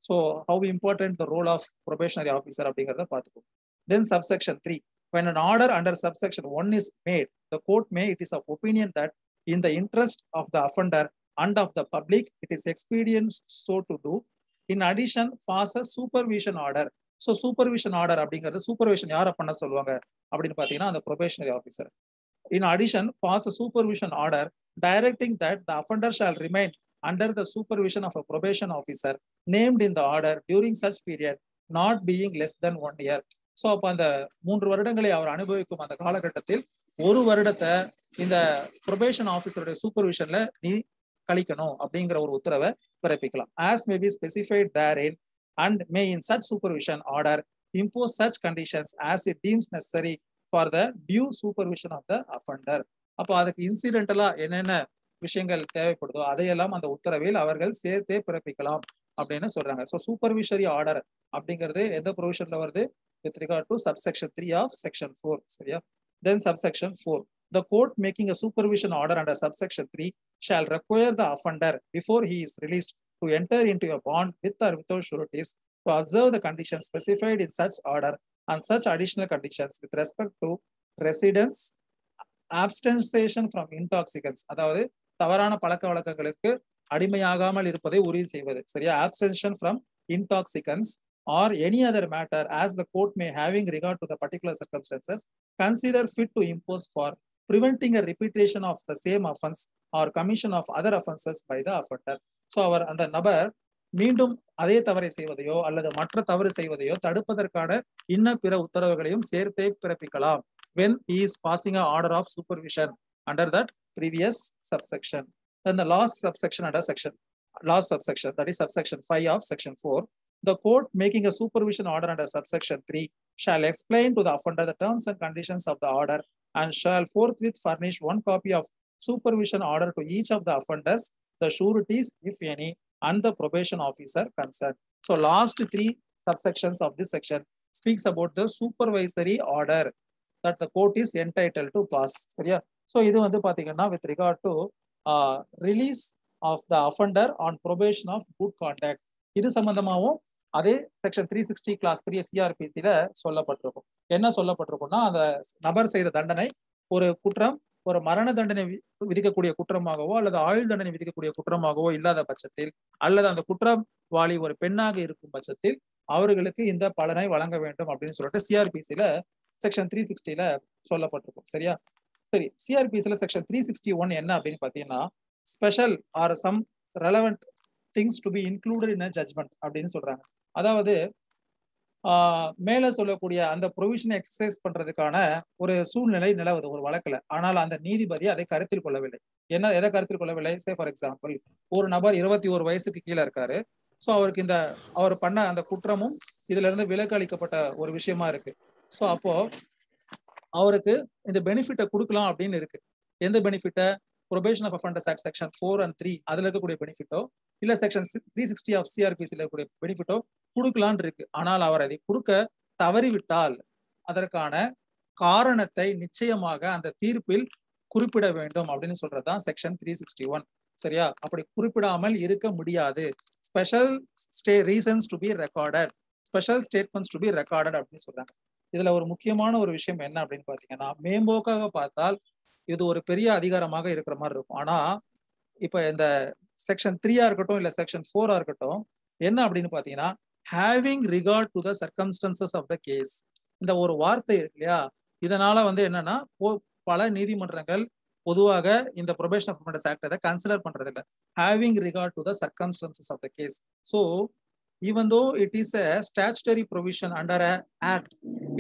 So how important the role of probationary officer அப்படிங்கிறத பார்த்துக்கோங்க. Then subsection 3, when an order under subsection 1 is made, the court may, it is of opinion that in the interest of the offender and of the public, it is expedient so to do. In addition, pass a supervision order. So supervision order அப்படிங்கிறது சூப்பர்விஷன் யாரை பண்ண சொல்லுவாங்க அப்படின்னு பார்த்தீங்கன்னா அந்த probationary officer. In addition, pass a supervision order directing that the offender shall remain under the supervision of a probation officer named in the order during such period not being less than 1 year. So அப்போ அந்த 3 வருடங்களை அவர் அனுபவிக்கும் அந்த காலகட்டத்தில் 1 வருடத்தை இந்த ப்ரொபேஷன் ஆஃபீஸருடைய சூப்பர்விஷன்ல நீ கழிக்கணும் அப்படிங்கிற ஒரு உத்தரவை பிறப்பிக்கலாம். as may be specified therein and may in such supervision order impose such conditions as it deems necessary for the due supervision of the offender. அப்போ அதுக்கு இன்சிடென்டலா என்னென்ன விஷயங்கள் தேவைப்படுதோ அதையெல்லாம் அந்த உத்தரவில் அவர்கள் சேர்த்தே பிறப்பிக்கலாம் அப்படின்னு சொல்றாங்க. ஸோ சூப்பர்விஷரி ஆர்டர் அப்படிங்கிறது எந்த ப்ரொவிஷன்ல வருது, with regard to subsection 3 of section 4. சரியா? Then subsection 4, the court making a supervision order under subsection 3 shall require the offender before he is released to enter into a bond with or without sureties to observe the conditions specified in such order and such additional conditions with respect to residence, abstention from intoxicants, அதாவது தவறான பழக்க வழக்கங்களுக்கு அடிமையாகாமல் இருப்பதை உறுதி செய்வது. சரியா? abstention from intoxicants or any other matter as the court may, having regard to the particular circumstances, consider fit to impose for preventing a repetition of the same offense or commission of other offenses by the offender. So அவர் அந்த நபர் மீண்டும் அதே தவறை செய்வதையோ அல்லது மற்ற தவறு செய்வதையோ தடுப்பதற்கான இன்ன பிற உத்தரவுகளையும் சேர்த்தே பிறப்பிக்கலாம் when he is passing an order of supervision under that previous subsection. Then the last subsection under last subsection, that is subsection 5 of section 4, the court making a supervision order under subsection 3 shall explain to the offender the terms and conditions of the order and shall forthwith furnish 1 copy of supervision order to each of the offenders, the sureties, if any, and the probation officer concerned. So last 3 subsections of this section speaks about the supervisory order that the court is entitled to pass. சரியா? So இது பாத்தீங்கன்னா with regard to release of the offender on probation of good conduct. இது சம்பந்தமாகவும் அதே செக்ஷன் 360 கிளாஸ் 3 சிஆர்பிசில சொல்லப்பட்டிருக்கும். என்ன சொல்லப்பட்டிருக்கும்னா, அந்த நபர் செய்த தண்டனை ஒரு குற்றம் ஒரு மரண தண்டனை விதிக்கக்கூடிய குற்றமாகவோ அல்லது ஆயுள் தண்டனை விதிக்கக்கூடிய குற்றமாகவோ இல்லாத பட்சத்தில் அல்லது அந்த குற்றவாளி ஒரு பெண்ணாக இருக்கும் பட்சத்தில் அவர்களுக்கு இந்த பலனை வழங்க வேண்டும் அப்படின்னு சொல்லிட்டு சிஆர்பிசில செக்ஷன் 360ல சொல்லப்பட்டிருக்கும். சரியா? சரி, சிஆர்பிசில செக்ஷன் 361 என்ன அப்படின்னு பாத்தீங்கன்னா, special or some relevant things to be included in a judgment அப்படின்னு சொல்றாங்க. அதாவது மேல சொல்லக்கூடிய அந்த ப்ரொவிஷனை எக்ஸசைஸ் பண்றதுக்கான ஒரு சூழ்நிலை நிலவுது ஒரு வழக்குல. ஆனால் அந்த நீதிபதி அதை கருத்தில் கொள்ளவில்லை. எதை கருத்தில் கொள்ளவில்லை? சே ஃபார் எக்ஸாம்பிள், ஒரு நபர் 21 வயசுக்கு கீழே இருக்காரு. ஸோ அவருக்கு அவர் பண்ண அந்த குற்றமும் இதுல இருந்து விலக்கு அளிக்கப்பட்ட ஒரு விஷயமா இருக்கு. ஸோ அப்போ அவருக்கு இந்த பெனிஃபிட்டை கொடுக்கலாம் அப்படின்னு இருக்கு. எந்த பெனிஃபிட்டை? Probation of offenders act section 4 and 3 அதுல இருக்கக்கூடிய பெனிஃபிட்டோ இல்ல செக்ஷன் 360 ஆஃப் சிஆர்பிசியில் இருக்கக்கூடிய பெனிஃபிட்டோ கொடுக்கலான் இருக்கு. ஆனால் அவர் அதை கொடுக்க தவறிவிட்டால் அதற்கான காரணத்தை நிச்சயமாக அந்த தீர்ப்பில் குறிப்பிட வேண்டும் அப்படின்னு சொல்றதுதான் செக்ஷன் 361. சரியா? அப்படி குறிப்பிடாமல் இருக்க முடியாது. Special reasons to be recorded, special statements to be recorded அப்படின்னு சொல்றாங்க. இதுல ஒரு முக்கியமான ஒரு விஷயம் என்ன அப்படின்னு பாத்தீங்கன்னா, மேம்போக்காக பார்த்தால் இது ஒரு பெரிய அதிகாரமாக இருக்கிற மாதிரி இருக்கும். ஆனா இப்ப இந்த செக்ஷன் 3 இருக்கட்டும் இல்ல செக்ஷன் 4 இருக்கட்டும், என்ன அப்படின்னு பாத்தீங்கன்னா, having regard to the circumstances of the case, இந்த ஒரு வார்த்தை இருக்கு இல்லையா, இதனால என்னன்னா பல நீதிமன்றங்கள் பொதுவாக இந்த ப்ரொபேஷன் ஆஃப் அஃபண்டர்ஸ் ஆக்ட் அதை கன்சிடர் பண்றது இல்லை. Having regard to the circumstances of the case. So even though it is a statutory provision under an act,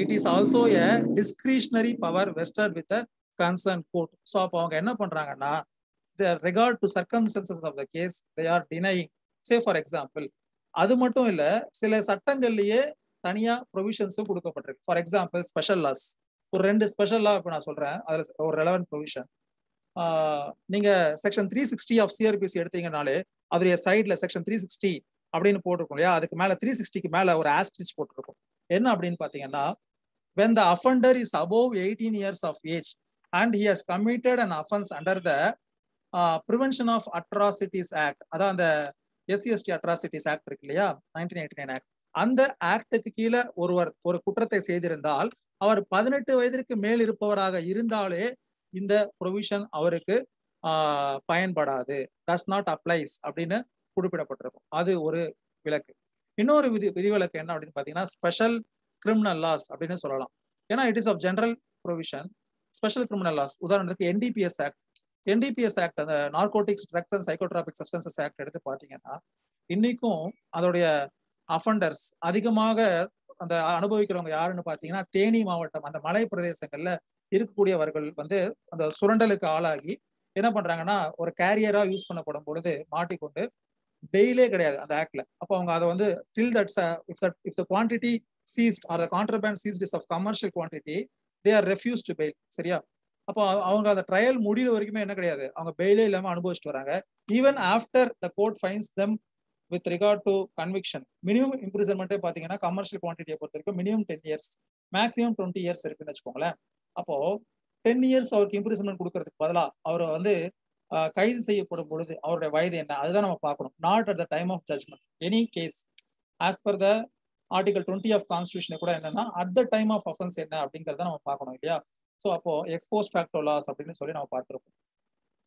it is also a discretionary power vested with the concerned court. So அப்போ அவங்க என்ன பண்றாங்கன்னா, the regard to circumstances of the case they are denying. Say for example, அது மட்டும் இல்ல, சில சட்டங்கள்லயே தனியா ப்ரொவிஷன்ஸும் கொடுக்கப்பட்டிருக்கு. ஃபார் எக்ஸாம்பிள் ஸ்பெஷல் லாஸ், ஒரு 2 ஸ்பெஷல் லா இப்போ நான் சொல்றேன், அதுல ஒரு ரெலவென்ட் ப்ரொவிஷன். நீங்க செக்ஷன் 360 ஆஃப் சிஆர்பிசி எடுத்தீங்கனாலே அதோடைய சைட்ல செக்ஷன் 360 அப்படின்னு போட்டிருக்கும் இல்லையா, அதுக்கு மேல 360க்கு மேல ஒரு ஆஸ்ட்ரிச் போட்டிருக்கும். என்ன அப்படின்னு பாத்தீங்கன்னா, when the offender is above 18 years of age and he has committed an offense under the Prevention of Atrocities Act, அதான் அந்த SCST Atrocities Act இருக்கு இல்லையா, 1989 ஆக்ட், அந்த ஆக்டுக்கு கீழே ஒரு குற்றத்தை செய்திருந்தால் அவர் 18 வயதிற்கு மேல் இருப்பவராக இருந்தாலே இந்த ப்ரொவிஷன் அவருக்கு பயன்படாது, டஸ் நாட் அப்ளைஸ் அப்படின்னு குறிப்பிடப்பட்டிருக்கும். அது ஒரு விலக்கு. இன்னொரு விதிவிலக்கு என்ன அப்படின்னு பாத்தீங்கன்னா, ஸ்பெஷல் கிரிமினல் லாஸ் அப்படின்னு சொல்லலாம். ஏன்னா it is of general provision. Special criminal laws, உதாரணத்துக்கு NDPS ஆக்ட். NDPS ஆக்ட், அந்த narcotics drugs and psychotropic substances act எடுத்து பாத்தீங்கன்னா, இன்னைக்கும் அதோடைய அஃபண்டர்ஸ் அதிகமாக அந்த அனுபவிக்கிறவங்க யாருன்னு பாத்தீங்கன்னா, தேனி மாவட்டம் அந்த மலை பிரதேசங்கள்ல இருக்கக்கூடியவர்கள் அந்த சுரண்டலுக்கு ஆளாகி என்ன பண்றாங்கன்னா, ஒரு கேரியரா யூஸ் பண்ணப்படும் பொழுது மாட்டிக்கொண்டு பெயிலே கிடையாது அந்த ஆக்ட்ல. அப்போ அவங்க அதை till that if the quantity seized or the contraband seized is of commercial quantity, they are refused to bail. சரியா? அப்போ அவங்க அந்த ட்ரையல் முடிகிற வரைக்குமே என்ன கிடையாது, அவங்க பெயிலே இல்லாம அனுபவிச்சுட்டு வராங்க. Even after the court fines them with regard to conviction, minimum இம்ப்ரிசன்மெண்ட்டே பாத்தீங்கன்னா கமர்ஷியல் குவான்டிட்டியை பொறுத்த வரைக்கும் மினிமம் 10 years, மேக்ஸிமம் 20 years இருக்குன்னு வச்சுக்கோங்களேன். அப்போ 10 years அவருக்கு இம்ப்ரிசன்மெண்ட் கொடுக்கறதுக்கு பதிலாக அவர் கைது செய்யப்படும் பொழுது அவருடைய வயது என்ன, அதுதான் நம்ம பார்க்கணும். Not at the time of judgment. Any case as per the article 20 of constitution கூட என்னன்னா, at the time of offence என்ன அப்படிங்கிறத நம்ம பார்க்கணும் இல்லையா. ஸோ அப்போ எக்ஸ்போஸ்ட் ஃபேக்டோ லாஸ் அப்படின்னு சொல்லி நம்ம பார்த்துருக்கோம்.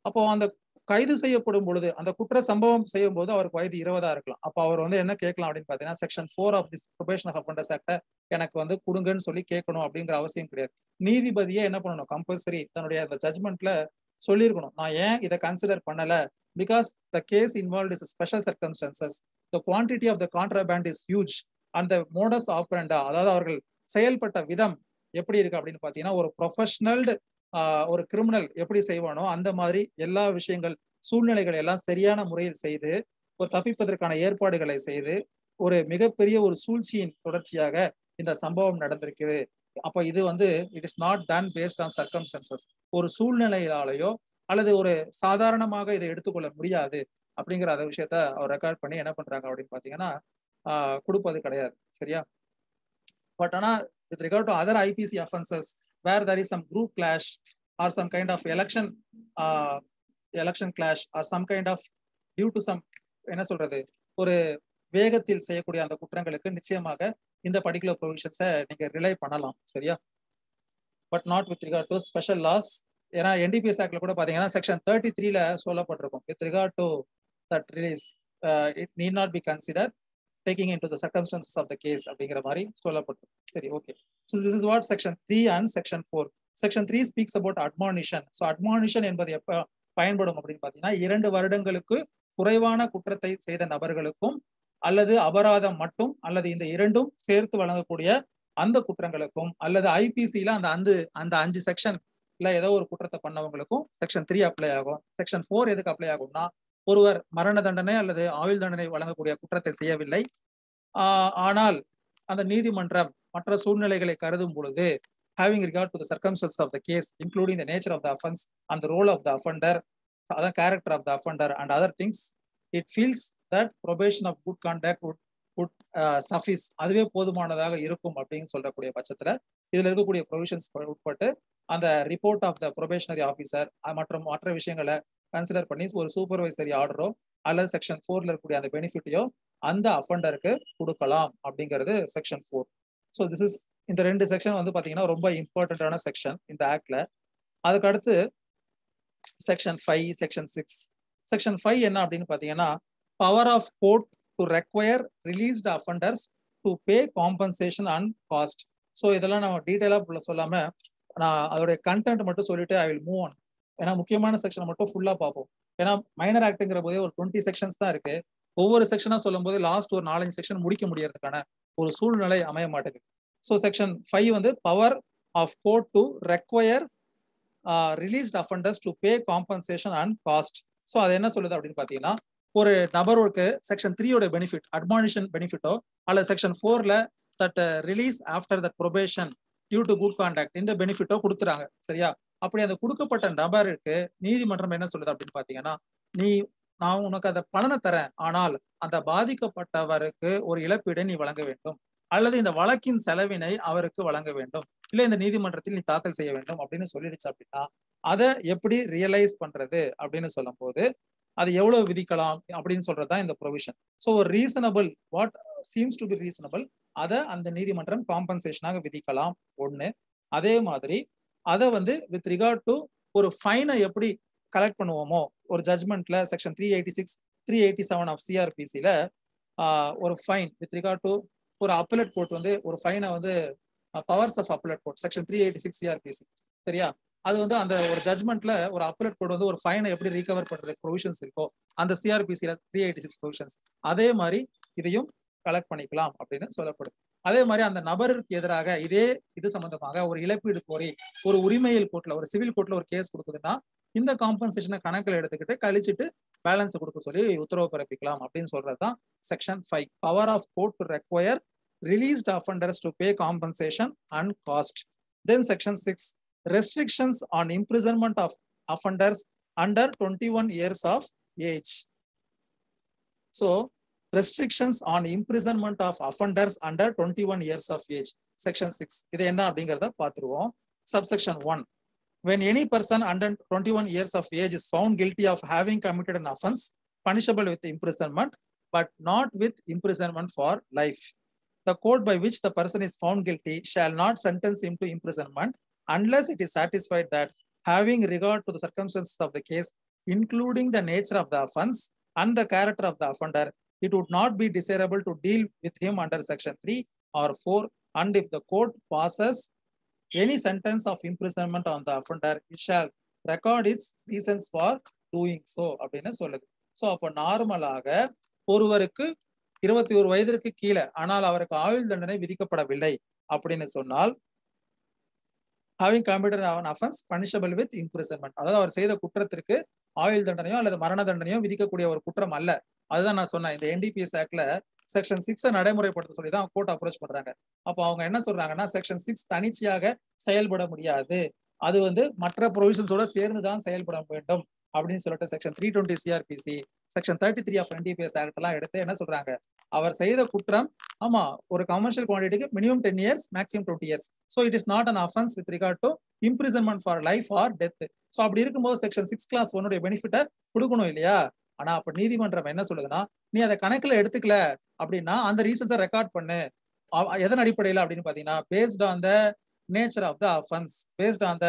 அப்போ அந்த கைது செய்யப்படும் பொழுது அந்த குற்ற சம்பவம் செய்யும் போது அவருக்கு வயது 20 இருக்கலாம். அப்போ அவர் என்ன கேட்கலாம் அப்படின்னு பாத்தீங்கன்னா, section 4 of this probation of offenders act எனக்கு கொடுங்கன்னு சொல்லி கேட்கணும் அப்படிங்கிற அவசியம் கிடையாது. நீதிபதியே என்ன பண்ணணும், கம்பல்சரி தன்னுடைய அந்த ஜட்மெண்ட்ல சொல்லியிருக்கணும், நான் ஏன் இதை கன்சிடர் பண்ணல, because the case involve is special circumstances, the quantity of the contraband is huge, அந்த மோடஸ் ஆப்பரண்டா, அதாவது அவர்கள் செயல்பட்ட விதம் எப்படி இருக்கு அப்படின்னு பாத்தீங்கன்னா, ஒரு ப்ரொஃபஷனல் ஒரு கிரிமினல் எப்படி செய்வானோ அந்த மாதிரி எல்லா விஷயங்கள் சூழ்நிலைகளை எல்லாம் சரியான முறையில் செய்து ஒரு தப்பிப்பதற்கான ஏற்பாடுகளை செய்து ஒரு மிகப்பெரிய ஒரு சூழ்ச்சியின் தொடர்ச்சியாக இந்த சம்பவம் நடந்திருக்குது. அப்ப இது it is not done based on circumstances, ஒரு சூழ்நிலையாலேயோ அல்லது ஒரு சாதாரணமாக இதை எடுத்துக்கொள்ள முடியாது அப்படிங்கிற அந்த விஷயத்த அவர் ரெக்கார்ட் பண்ணி என்ன பண்றாங்க அப்படின்னு பாத்தீங்கன்னா கொடுப்பது கிடையாது. சரியா? பட் ஆனா with regard to other IPC offenses where there is some group clash or some kind of election clash or some kind of due to some என்ன சொல்றது ஒரு வேகத்தில் செய்யக்கூடிய அந்த குற்றங்களுக்கு நிச்சயமாக இந்த பர்டிகுலர் ப்ரொவிஷன்ஸை நீங்க ரிலை பண்ணலாம். சரியா? But not with regard to special laws. ஏன்னா NDPS ஆக்ட்ல கூட பாத்தீங்கன்னா செக்ஷன் 33ல சொல்லப்பட்டிருக்கும், with regard to that release it need not be consider taking into the circumstances of the case அப்படிங்கிற மாதிரி சொல்லப்பட்டிருக்கும். சரி, okay. So this is what section 3 and section 4. Section 3 speaks about admonition. So admonition என்பது எப்ப பயன்படும் அப்படின்னு பாத்தீங்கன்னா, 2 வருடங்களுக்கு குறைவான குற்றத்தை செய்த நபர்களுக்கும் அல்லது அபராதம் மட்டும் அல்லது இந்த இரண்டும் சேர்த்து வழங்கக்கூடிய அந்த குற்றங்களுக்கும் அல்லது ஐபிசியில அந்த 5 செக்ஷன்ல ஏதோ ஒரு குற்றத்தை பண்ணவங்களுக்கும் செக்ஷன் 3 அப்ளை ஆகும். செக்ஷன் 4 எதுக்கு அப்ளை ஆகும்னா, ஒருவர் மரண தண்டனை அல்லது ஆயுள் தண்டனை வழங்கக்கூடிய குற்றத்தை செய்யவில்லை, ஆனால் அந்த நீதிமன்றம் மற்ற சூழ்நிலைகளை கருதும் பொழுது having regard to the circumstances of the case including the nature of the offense and the role of the offender, other character of the offender and other things, it feels that probation of good conduct would suffice, அதுவே போதுமானதாக இருக்கும் அப்படின்னு சொல்லக்கூடிய பட்சத்துல இதுல இருக்கக்கூடிய ப்ரொவிஷன்ஸ் உட்பட்டு அந்த report of the probationary officer மற்றும் மற்ற விஷயங்களை கன்சிடர் பண்ணி ஒரு சூப்பர்வைசரி ஆர்டரோ அல்லது செக்ஷன் 4ல இருக்கக்கூடிய அந்த பெனிஃபிட்டையோ அந்த அஃபண்டருக்கு கொடுக்கலாம் அப்படிங்கிறது செக்ஷன் 4. ஸோ திஸ் இஸ் இந்த 2 செக்ஷன் வந்து பாத்தீங்கன்னா ரொம்ப இம்பார்ட்டன்டான செக்ஷன் இந்த ஆக்ட்ல. அதுக்கு அடுத்து செக்ஷன் 5, செக்ஷன் 6. செக்ஷன் 5 என்ன அப்படின்னு பாத்தீங்கன்னா, power of court to require released offenders to pay compensation and cost. So இதெல்லாம் நம்ம டீட்டெயிலாக சொல்லாம நான் அதோடைய கண்டென்ட் மட்டும் சொல்லிட்டு ஐ வில் மூவ் ஆன். ஏன்னா முக்கியமான செக்ஷனை மட்டும் ஃபுல்லா பார்ப்போம். ஏன்னா மைனர் ஆக்ட்ங்கிற போதே ஒரு 20 செக்ஷன்ஸ் தான் இருக்கு. ஒவ்வொரு செக்ஷனா சொல்லும் போது லாஸ்ட் ஒரு 4-5 செக்ஷன் முடிக்க முடியறதுக்கான ஒரு சூழ்நிலை அமைய மாட்டேங்குது. ஸோ செக்ஷன் 5 வந்து power of court to require released offenders to pay compensation and cost. So அது என்ன சொல்லுது அப்படின்னு பாத்தீங்கன்னா, ஒரு நபருக்கு செக்ஷன் 3யோட பெனிஃபிட் அட்மானிஷன் பெனிஃபிட்டோ அல்லது செக்ஷன் 4ல that release after that probation due to good conduct இந்த பெனிஃபிட்டோ கொடுத்துறாங்க. சரியா? அப்படி அந்த கொடுக்கப்பட்ட நபருக்கு நீதிமன்றம் என்ன சொல்லுது அப்படின்னு பாத்தீங்கன்னா, நான் உனக்கு அந்த பலனை தரேன், ஆனால் அந்த பாதிக்கப்பட்டவருக்கு ஒரு இழப்பீடை நீ வழங்க வேண்டும் அல்லது இந்த வழக்கின் செலவினை அவருக்கு வழங்க வேண்டும், இல்ல இந்த நீதிமன்றத்தில் நீ தாக்கல் செய்ய வேண்டும் அப்படின்னு சொல்லிடுச்சு அப்படின்னா அதை எப்படி ரியலைஸ் பண்றது அப்படின்னு சொல்லும் போது அது எவ்வளவு விதிக்கலாம் அப்படின்னு சொல்றதுதான் இந்த ப்ரொவிஷன். ஸோ ஒரு reasonable what seems to be reasonable அதை அந்த நீதிமன்றம் காம்பன்சேஷனாக விதிக்கலாம் ஒண்ணு. அதே மாதிரி அதை வந்து வித் ரிகார்ட் டு ஒரு ஃபைனை எப்படி கலெக்ட் பண்ணுவோமோ, ஒரு ஜட்மெண்ட்ல செக்ஷன் 386, 387 ஆஃப் சிஆர்பிசில ஒரு ஃபைன் வித் ரிகார்ட் டு ஒரு அப்பலட் கோர்ட் வந்து ஒரு ஃபைனை வந்து powers of appellate court section 386 CrPC. சரியா? அது வந்து அந்த ஒரு ஜட்மெண்ட்ல ஒரு அப்பலட் கோர்ட் வந்து ஒரு ஃபைனை எப்படி ரீகவர் பண்றதுக்கு ப்ரொவிஷன்ஸ் இருக்கோ அந்த சிஆர்பிசில 386 ப்ரொவிஷன்ஸ் அதே மாதிரி இதையும் கலெக்ட் பண்ணிக்கலாம் அப்படின்னு சொல்லப்படுது. அதே மாதிரி அந்த நபருக்கு எதிராக இது சம்பந்தமாக ஒரு இழப்பீடு கோரி ஒரு உரிமையல் கோர்ட்ல ஒரு சிவில் கோர்ட்ல ஒரு கேஸ் கொடுக்குதுன்னா இந்த காம்பன்சேஷனை கணக்கில் எடுத்துக்கிட்டு கழிச்சிட்டு பேலன்ஸ் கொடுக்க சொல்லி உத்தரவு பிறப்பிக்கலாம் அப்படின்னு சொல்றதுதான் section 5. Power of court to require released offenders to pay compensation and cost. Then section 6, restrictions on imprisonment of offenders under 21 years of age. So restrictions on imprisonment of offenders under 21 years of age, section 6. இது என்ன அப்படிங்கறத பாத்துருவோம். Subsection 1, when any person under 21 years of age is found guilty of having committed an offense punishable with imprisonment but not with imprisonment for life, the court by which the person is found guilty shall not sentence him to imprisonment unless it is satisfied that having regard to the circumstances of the case including the nature of the offense and the character of the offender, it would not be desirable to deal with him under section 3 or 4, and if the court passes any sentence of imprisonment on the offender, it shall record its reasons for doing so அப்படின்னு சொல்லுது. ஸோ அப்போ நார்மலாக ஒருவருக்கு 21 வயதிற்கு கீழே ஆனால் அவருக்கு ஆயுள் தண்டனை விதிக்கப்படவில்லை அப்படின்னு சொன்னால் having committed an offense punishable with imprisonment, அதாவது அவர் செய்த குற்றத்திற்கு ஆயுள் தண்டனையோ அல்லது மரண தண்டனையோ விதிக்கக்கூடிய ஒரு குற்றம் அல்ல. அதுதான் நான் சொன்னேன். இந்த NDPS ஆக்ட்ல செக்ஷன் 6 நடைமுறைப்படுத்த சொல்லி தான் கோர்ட் அப்ரோச் பண்றாங்க. அப்போ அவங்க என்ன சொல்றாங்கன்னா, செக்ஷன் 6 தனிச்சையாக செயல்பட முடியாது, அது வந்து மற்ற ப்ரொவிஷன்ஸோட சேர்ந்துதான் செயல்பட வேண்டும் அப்படின்னு சொல்லிட்டு section 320 CrPC, section 33 of NDPS act எல்லாம் எடுத்து என்ன சொல்றாங்க, அவர் செய்த குற்றம் ஆமா ஒரு கமர்ஷியல் குவான்டிட்டிக்கு minimum 10 years maximum 20 years. So it is not an offence with regard to imprisonment for life or death. So அப்படி இருக்கும்போது செக்ஷன் 6 clause 1 பெனிஃபிட்டை கொடுக்கணும் இல்லையா? ஆனா அப்ப நீதிமன்றம் என்ன சொல்லுதுன்னா, நீ அதை கணக்குல எடுத்துக்கல அப்படின்னா அந்த ரீசன்ஸை ரெக்கார்ட் பண்ணு. எதன் அடிப்படையில் அப்படின்னு பாத்தீங்கன்னா, based on the nature of the offence, based on the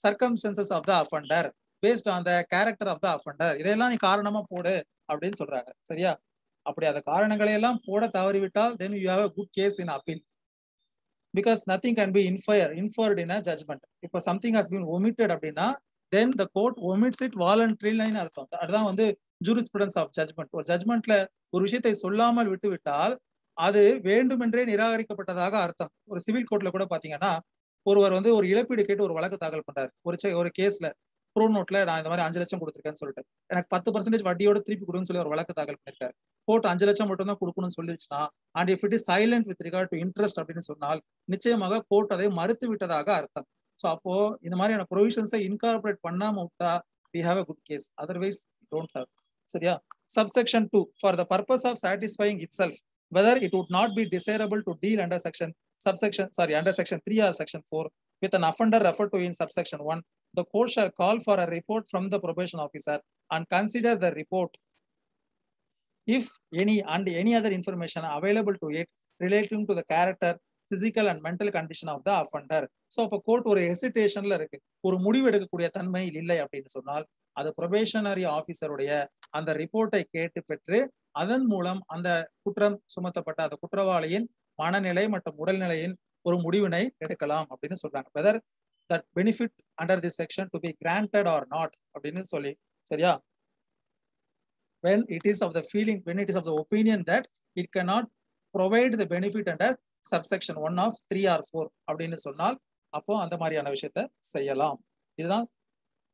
circumstances of the offender, based on the character of the offender, இதெல்லாம் நீ காரணமா போடு அப்படின்னு சொல்றாங்க. சரியா? அப்படி அந்த காரணங்களை எல்லாம் போட தவறிவிட்டால் then you have a good case in appeal because nothing can be inferred in a judgment. இப்ப something has been omitted அப்படின்னா then the court omits it voluntarily அர்த்தம். அதுதான் வந்து ஜூரிஸ்பிரூடன்ஸ் ஆஃப் ஜட்மெண்ட். ஒரு ஜட்மெண்ட்ல ஒரு விஷயத்தை சொல்லாமல் விட்டுவிட்டால் அது வேண்டுமென்றே நிராகரிக்கப்பட்டதாக அர்த்தம். ஒரு சிவில் கோர்ட்ல கூட பாத்தீங்கன்னா ஒருவர் வந்து ஒரு இழப்பீடு கேட்டு ஒரு வழக்கு தாக்கல் பண்றாரு. ஒரு கேஸ்ல ப்ரோ நோட்ல நான் இந்த மாதிரி 5 லட்சம் கொடுத்துருக்கேன்னு சொல்லிட்டு எனக்கு 10% வட்டியோட திருப்பி கொடுன்னு சொல்லி ஒரு வழக்கு தாக்கல் பண்ணிருக்காரு. கோர்ட் 5 லட்சம் மட்டும் தான் கொடுக்கணும்னு சொல்லிச்சுன்னா and if it is silent with regard to interest அப்படின்னு சொன்னால் நிச்சயமாக கோர்ட் அதை மறுத்து விட்டதாக அர்த்தம். ஸோ அப்போ இந்த மாதிரியான ப்ரொவிஷன்ஸை இன்கார்பரேட் பண்ணாம விட்டா we have a good case, otherwise we don't have. சரியா? subsection 2 for the purpose of satisfying itself whether it would not be desirable to deal under section 3 or section 4 with an offender referred to in subsection 1, the court shall call for a report from the probation officer and consider the report if any other information available to it relating to the character, physical and mental condition of the offender. So அப்போ கோர்ட் ஒரு ஹெசிடேஷன்ல இருக்கு, ஒரு முடிவு எடுக்கக்கூடிய தன்மை இல்லை அப்படின்னு சொன்னால் அது ப்ரொபேஷனரி ஆஃபீஸருடைய அந்த ரிப்போர்ட்டை கேட்டு பெற்று அதன் மூலம் அந்த குற்றம் சுமத்தப்பட்ட அந்த குற்றவாளியின் மனநிலை மற்றும் உடல்நிலையின் ஒரு முடிவினை எடுக்கலாம் அப்படின்னு சொல்றாங்க. Whether that benefit under this section to be granted or not அப்படின்னு சொல்லி. சரியா? when it is of the opinion that it cannot provide the benefit under subsection 1 of 3 or 4 அப்படின்னு சொன்னால் அப்போ அந்த மாதிரியான விஷயத்தை செய்யலாம். இதுதான்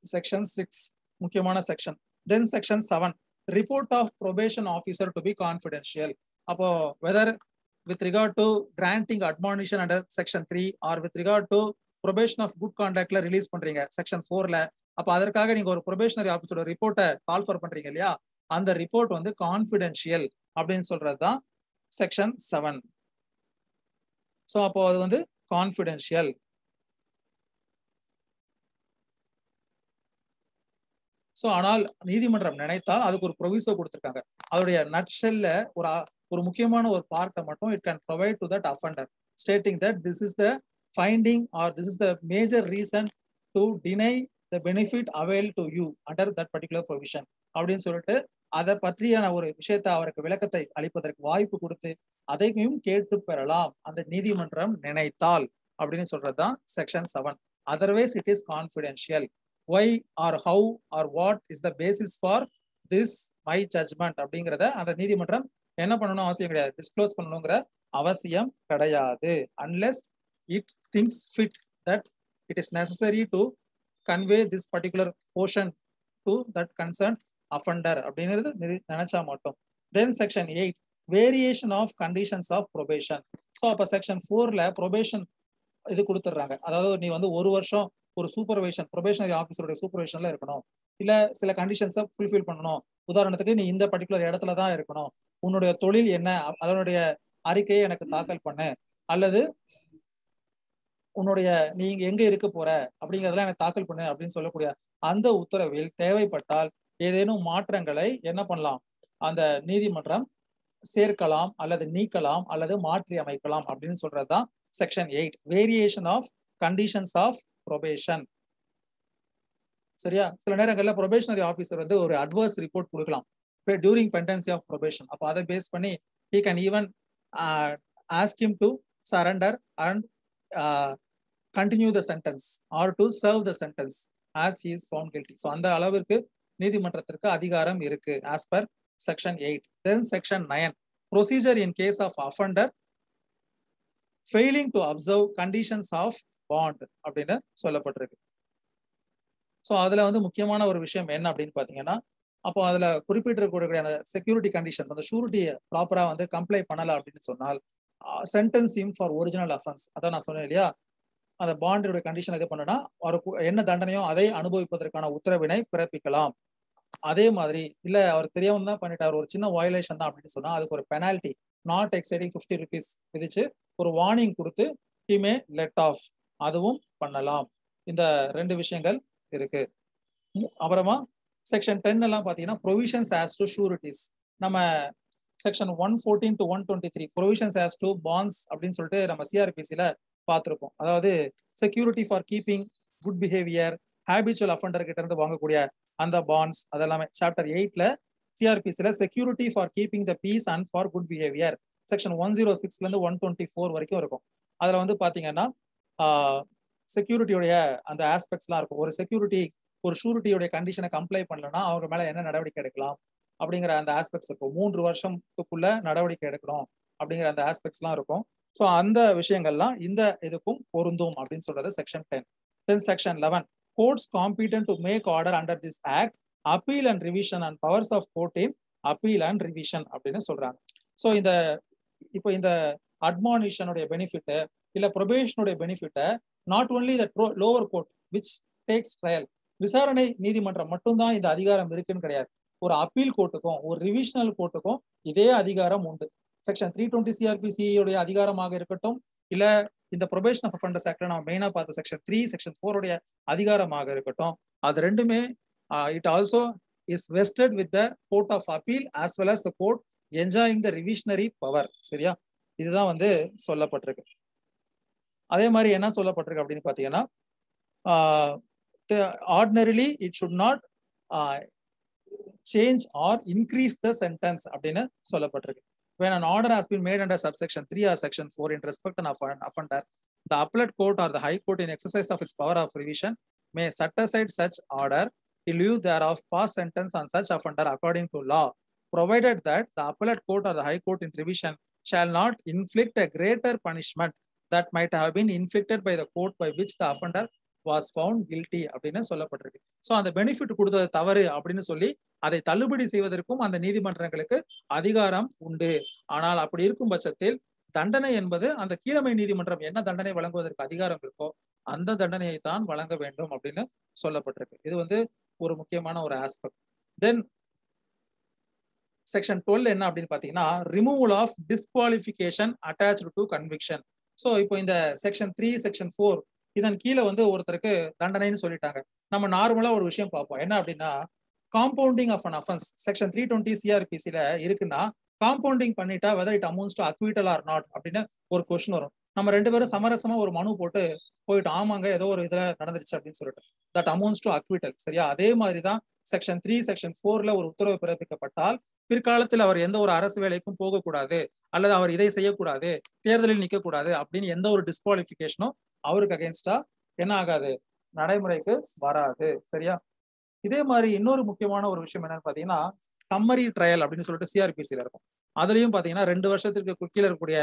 section 6 முக்கியமான section. then section 7 report of probation officer to be confidential. அப்போ whether with regard to granting admonition under section 3 or with regard to probation of good conductல ரிலீஸ் பண்றீங்க section 4ல, அப்ப அதற்காக நீங்க ஒரு ப்ரொபேஷனரி ஆஃபீஸரோட ரிப்போர்ட்டை கால் ஃபார் பண்றீங்க இல்லையா, அந்த ரிப்போர்ட் வந்து கான்ஃபிடென்ஷியல் அப்படின்னு சொல்றது தான் செக்ஷன் 7. ஸோ அப்போ அது வந்து கான்ஃபிடென்ஷியல். ஸோ ஆனால் நீதிமன்றம் நினைத்தால் அதுக்கு ஒரு ப்ரொவிசோ கொடுத்துருக்காங்க. அதோடைய நட்ஷெல்ல ஒரு முக்கியமான ஒரு பார்ட்டை மட்டும் it can provide to that offender stating that this is the finding or this is the major reason to deny the benefit avail to you under that particular provision அப்படின்னு சொல்லிட்டு அதை பற்றியான ஒரு விஷயத்தை அவருக்கு விளக்கத்தை அளிப்பதற்கு வாய்ப்பு கொடுத்து அதையும் கேட்டு பெறலாம் அந்த நீதிமன்றம் நினைத்தால் அப்படின்னு சொல்றதுதான் section 7. Otherwise it is confidential. why or how or what is the basis for this my judgment அப்படிங்கிறத அந்த நீதிமன்றம் என்ன பண்ணணும் அவசியம் கிடையாது, டிஸ்க்ளோஸ் பண்ணணுங்கிற அவசியம் கிடையாது. unless it thinks fit that it is necessary to convey this particular portion to that concerned offender அப்படிங்கிறது நினைச்சா மட்டும். then section 8 variation of conditions of probation. So அப்போ செக்ஷன் 4ல probation இது கொடுத்துட்றாங்க. அதாவது நீ வந்து 1 வருஷம் ஒரு சூப்பர்வைஷன் ப்ரொபேஷனரி ஆஃபீஸருடைய சூப்பர்வைஷன்ல இருக்கணும், இல்ல சில கண்டிஷன்ஸை ஃபுல்ஃபில் பண்ணணும். உதாரணத்துக்கு நீ இந்த பர்டிகுலர் இடத்துல தான் இருக்கணும், உன்னுடைய தொழில் என்ன அதனுடைய அறிக்கையை எனக்கு தாக்கல் பண்ணு, அல்லது உன்னுடைய நீ எங்க இருக்க போற அப்படிங்கிறதெல்லாம் எனக்கு தாக்கல் பண்ணு அப்படின்னு சொல்லக்கூடிய அந்த உத்தரவில் தேவைப்பட்டால் ஏதேனும் மாற்றங்களை என்ன பண்ணலாம், அந்த நீதிமன்றம் சேர்க்கலாம் அல்லது நீக்கலாம் அல்லது மாற்றி அமைக்கலாம் அப்படின்னு சொல்றதுதான் section 8 variation of conditions of probation. சரியா? சில நேரங்கள்ல ப்ரொபேஷனரி ஆஃபீஸர் வந்து ஒரு அட்வர்ஸ் ரிப்போர்ட் கொடுக்கலாம் டியூரிங் பெண்டன்சி ஆஃப் ப்ரொபேஷன். அப்போ அதை பேஸ் பண்ணி he can even ask him to surrender and continue the sentence or to serve the sentence as he is found guilty. So அந்த அளவிற்கு நீதிமன்றத்திற்கு அதிகாரம் இருக்கு as per section 8. then section 9 procedure in case of offender failing to observe conditions of bond அப்படின்னு சொல்லப்பட்டிருக்கு. ஸோ அதுல வந்து முக்கியமான ஒரு விஷயம் என்ன அப்படின்னு பாத்தீங்கன்னா, அப்போ அதுல குறிப்பிட்டிருக்கக்கூடிய அந்த செக்யூரிட்டி கண்டிஷன்ஸ் அந்த ஷூரிட்டியை ப்ராப்பரா வந்து கம்ப்ளை பண்ணல அப்படின்னு சொன்னால் sentence him for original offence. அதான் நான் சொன்னேன் இல்லையா, அந்த பாண்டோட கண்டிஷன் இது பண்ணனா என்ன தண்டனையோ அதை அனுபவிப்பதற்கான உத்தரவினை பிறப்பிக்கலாம். அதே மாதிரி இல்ல அவர் தெரியாம தான் பண்ணிட்டார், ஒரு சின்ன வயலேஷன் தான் அப்படின்னு சொன்னா அதுக்கு ஒரு பெனால்டி நாட் எக்ஸைடிங் 50 rupees விதிச்சு ஒரு வார்னிங் கொடுத்து he may let off அதுவும் பண்ணலாம். இந்த 2 விஷயங்கள் இருக்கு. அப்புறமா செக்ஷன் 10 எல்லாம் பாத்தீங்கன்னா ப்ரொவிஷன்ஸ் ஆஸ் டு ஷூரிட்டிஸ். நம்ம செக்ஷன் 114 to 123 provisions as to bonds அப்படின்னு சொல்லிட்டு நம்ம சிஆர்பிசில பார்த்துருப்போம். அதாவது security for keeping good behaviour, habitual offender கிட்ட இருந்து வாங்கக்கூடிய அந்த பாண்ட்ஸ் அதெல்லாமே சாப்டர் 8ல சிஆர்பிசில security for keeping the peace and for good behaviour section 106ல இருந்து 124 வரைக்கும் இருக்கும். அதுல வந்து பாத்தீங்கன்னா செக்யூரிட்டியோடைய அந்த ஆஸ்பெக்ட்ஸ்லாம் இருக்கும். ஒரு ஷூரிட்டியோடைய கண்டிஷனை கம்ப்ளை பண்ணலன்னா அவங்க மேல என்ன நடவடிக்கை எடுக்கலாம், அப்படிங்கிற அந்த ஆஸ்பெக்ட்ஸ் இருக்கும். 3 வருஷத்துக்குள்ள நடவடிக்கை எடுக்கணும் அப்படிங்கிற அந்த ஆஸ்பெக்ட்ஸ்லாம் இருக்கும். ஸோ அந்த விஷயங்கள்லாம் இந்த இதுக்கும் பொருந்தும் அப்படின்னு சொல்றது section 10. Then section 11 courts competent to make order under this act appeal and revision and powers of court in appeal and revision அப்படின்னு சொல்றாங்க. ஸோ இப்போ இந்த அட்மானிஷனுடைய பெனிஃபிட் இல்ல ப்ரொபேஷனுடைய பெனிஃபிட்டை not only the lower court which takes trial, விசாரணை நீதிமன்றம் மட்டும்தான் இந்த அதிகாரம் இருக்குன்னு கிடையாது. ஒரு அப்பீல் கோர்ட்டுக்கும் ஒரு ரிவிஷனல் கோர்ட்டுக்கும் இதே அதிகாரம் உண்டு. செக்ஷன் 320 CRPC உடைய அதிகாரமாக இருக்கட்டும், இல்ல இந்த ப்ரொபேஷன் ஆஃப் அஃபெண்டர்ஸ் ஆக்ட்ல நம்ம மெயினா பார்த்த செக்ஷன் 3, செக்ஷன் 4 உடைய அதிகாரமாக இருக்கட்டும், அது ரெண்டுமே it also is vested with the court of appeal as well as the court enjoying the revisionary power. சரியா, இதுதான் வந்து சொல்லப்பட்டிருக்கு. அதே மாதிரி என்ன சொல்லப்பட்டிருக்கு அப்படின்னு பாத்தீங்கன்னா, ordinarily it should not change or increase the sentence அப்படின்னு சொல்லப்பட்டிருக்கு. When an order has been made under subsection 3 or section 4 in respect of an offender, the appellate court or the high court in exercise of its power of revision may set aside such order in lieu thereof pass sentence on such offender according to law, provided that the appellate court or the high court in revision shall not inflict a greater punishment that might have been inflicted by the court by which the offender was found guilty அப்படின்னு சொல்லப்பட்டிருக்கு. ஸோ அந்த பெனிஃபிட் கொடுத்தது தவறு அப்படின்னு சொல்லி அதை தள்ளுபடி செய்வதற்கும் அந்த நீதிமன்றங்களுக்கு அதிகாரம் உண்டு. ஆனால் அப்படி இருக்கும் பட்சத்தில் தண்டனை என்பது அந்த கீழமை நீதிமன்றம் என்ன தண்டனை வழங்குவதற்கு அதிகாரம் இருக்கோ அந்த தண்டனையை தான் வழங்க வேண்டும் அப்படின்னு சொல்லப்பட்டிருக்கு. இது வந்து ஒரு முக்கியமான ஒரு ஆஸ்பெக்ட். தென் செக்ஷன் 12 என்ன அப்படின்னு பாத்தீங்கன்னா, removal of disqualification attached to conviction. So இப்போ இந்த செக்ஷன் 3, செக்ஷன் 4 இதன் கீழே வந்து ஒருத்தருக்கு தண்டனைன்னு சொல்லிட்டாங்க. நம்ம நார்மலா ஒரு விஷயம் பார்ப்போம். என்ன அப்படின்னா, compounding of an offence section 320 CRPCல இருக்குன்னா, காம்பவுண்டிங் பண்ணிட்டா whether it amounts to acquittal or not அப்படின்னு ஒரு கொஸ்டின் வரும். நம்ம 2 பேரும் சமரசமா ஒரு மனு போட்டு போயிட்டு ஆமாங்க ஏதோ ஒரு இதுல நடந்துருச்சு அப்படின்னு சொல்லிட்டு தட் அமௌண்ட்ஸ் டு அக்விட்டல். சரியா, அதே மாதிரி தான் செக்ஷன் 3, செக்ஷன் 4ல ஒரு உத்தரவு பிறப்பிக்கப்பட்டால் பிற்காலத்தில் அவர் எந்த ஒரு அரசு வேலைக்கும் போகக்கூடாது அல்லது அவர் இதை செய்யக்கூடாது, தேர்தலில் நிற்கக்கூடாது அப்படின்னு எந்த ஒரு டிஸ்குவாலிஃபிகேஷனும் அவருக்கு அகைன்ஸ்டா என்ன ஆகாது, நடைமுறைக்கு வராது. சரியா, இதே மாதிரி இன்னொரு முக்கியமான ஒரு விஷயம் என்னன்னு பாத்தீங்கன்னா, சம்மரி ட்ரையல் அப்படின்னு சொல்லிட்டு சிஆர்பிசில இருக்கும். அதுலயும் பாத்தீங்கன்னா 2 வருஷத்துக்கு கீழே இருக்கக்கூடிய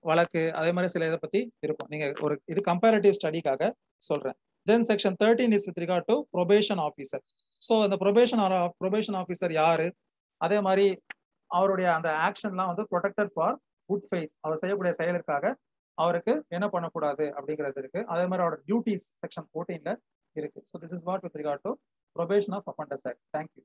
வழக்கு அதே மாதிரி சில இதை பத்தி இருக்கும். நீங்க ஒரு இது கம்பேரிட்டிவ் ஸ்டடிக்காக சொல்றேன். Then section 13 is with regard to probation officer. So அந்த ப்ரொபேஷன் ஆஃபீஸர் யாரு, அதே மாதிரி அவருடைய அந்த ஆக்ஷன்லாம் வந்து ப்ரொடெக்டட் ஃபார் குட் ஃபெய்த், அவர் செய்யக்கூடிய செயலுக்காக அவருக்கு என்ன பண்ணக்கூடாது அப்படிங்கிறது இருக்கு. அதே மாதிரி அவரோட டியூட்டிஸ் செக்ஷன் 14ல இருக்கு. So this is what with regard to probation of offenders act. Thank you.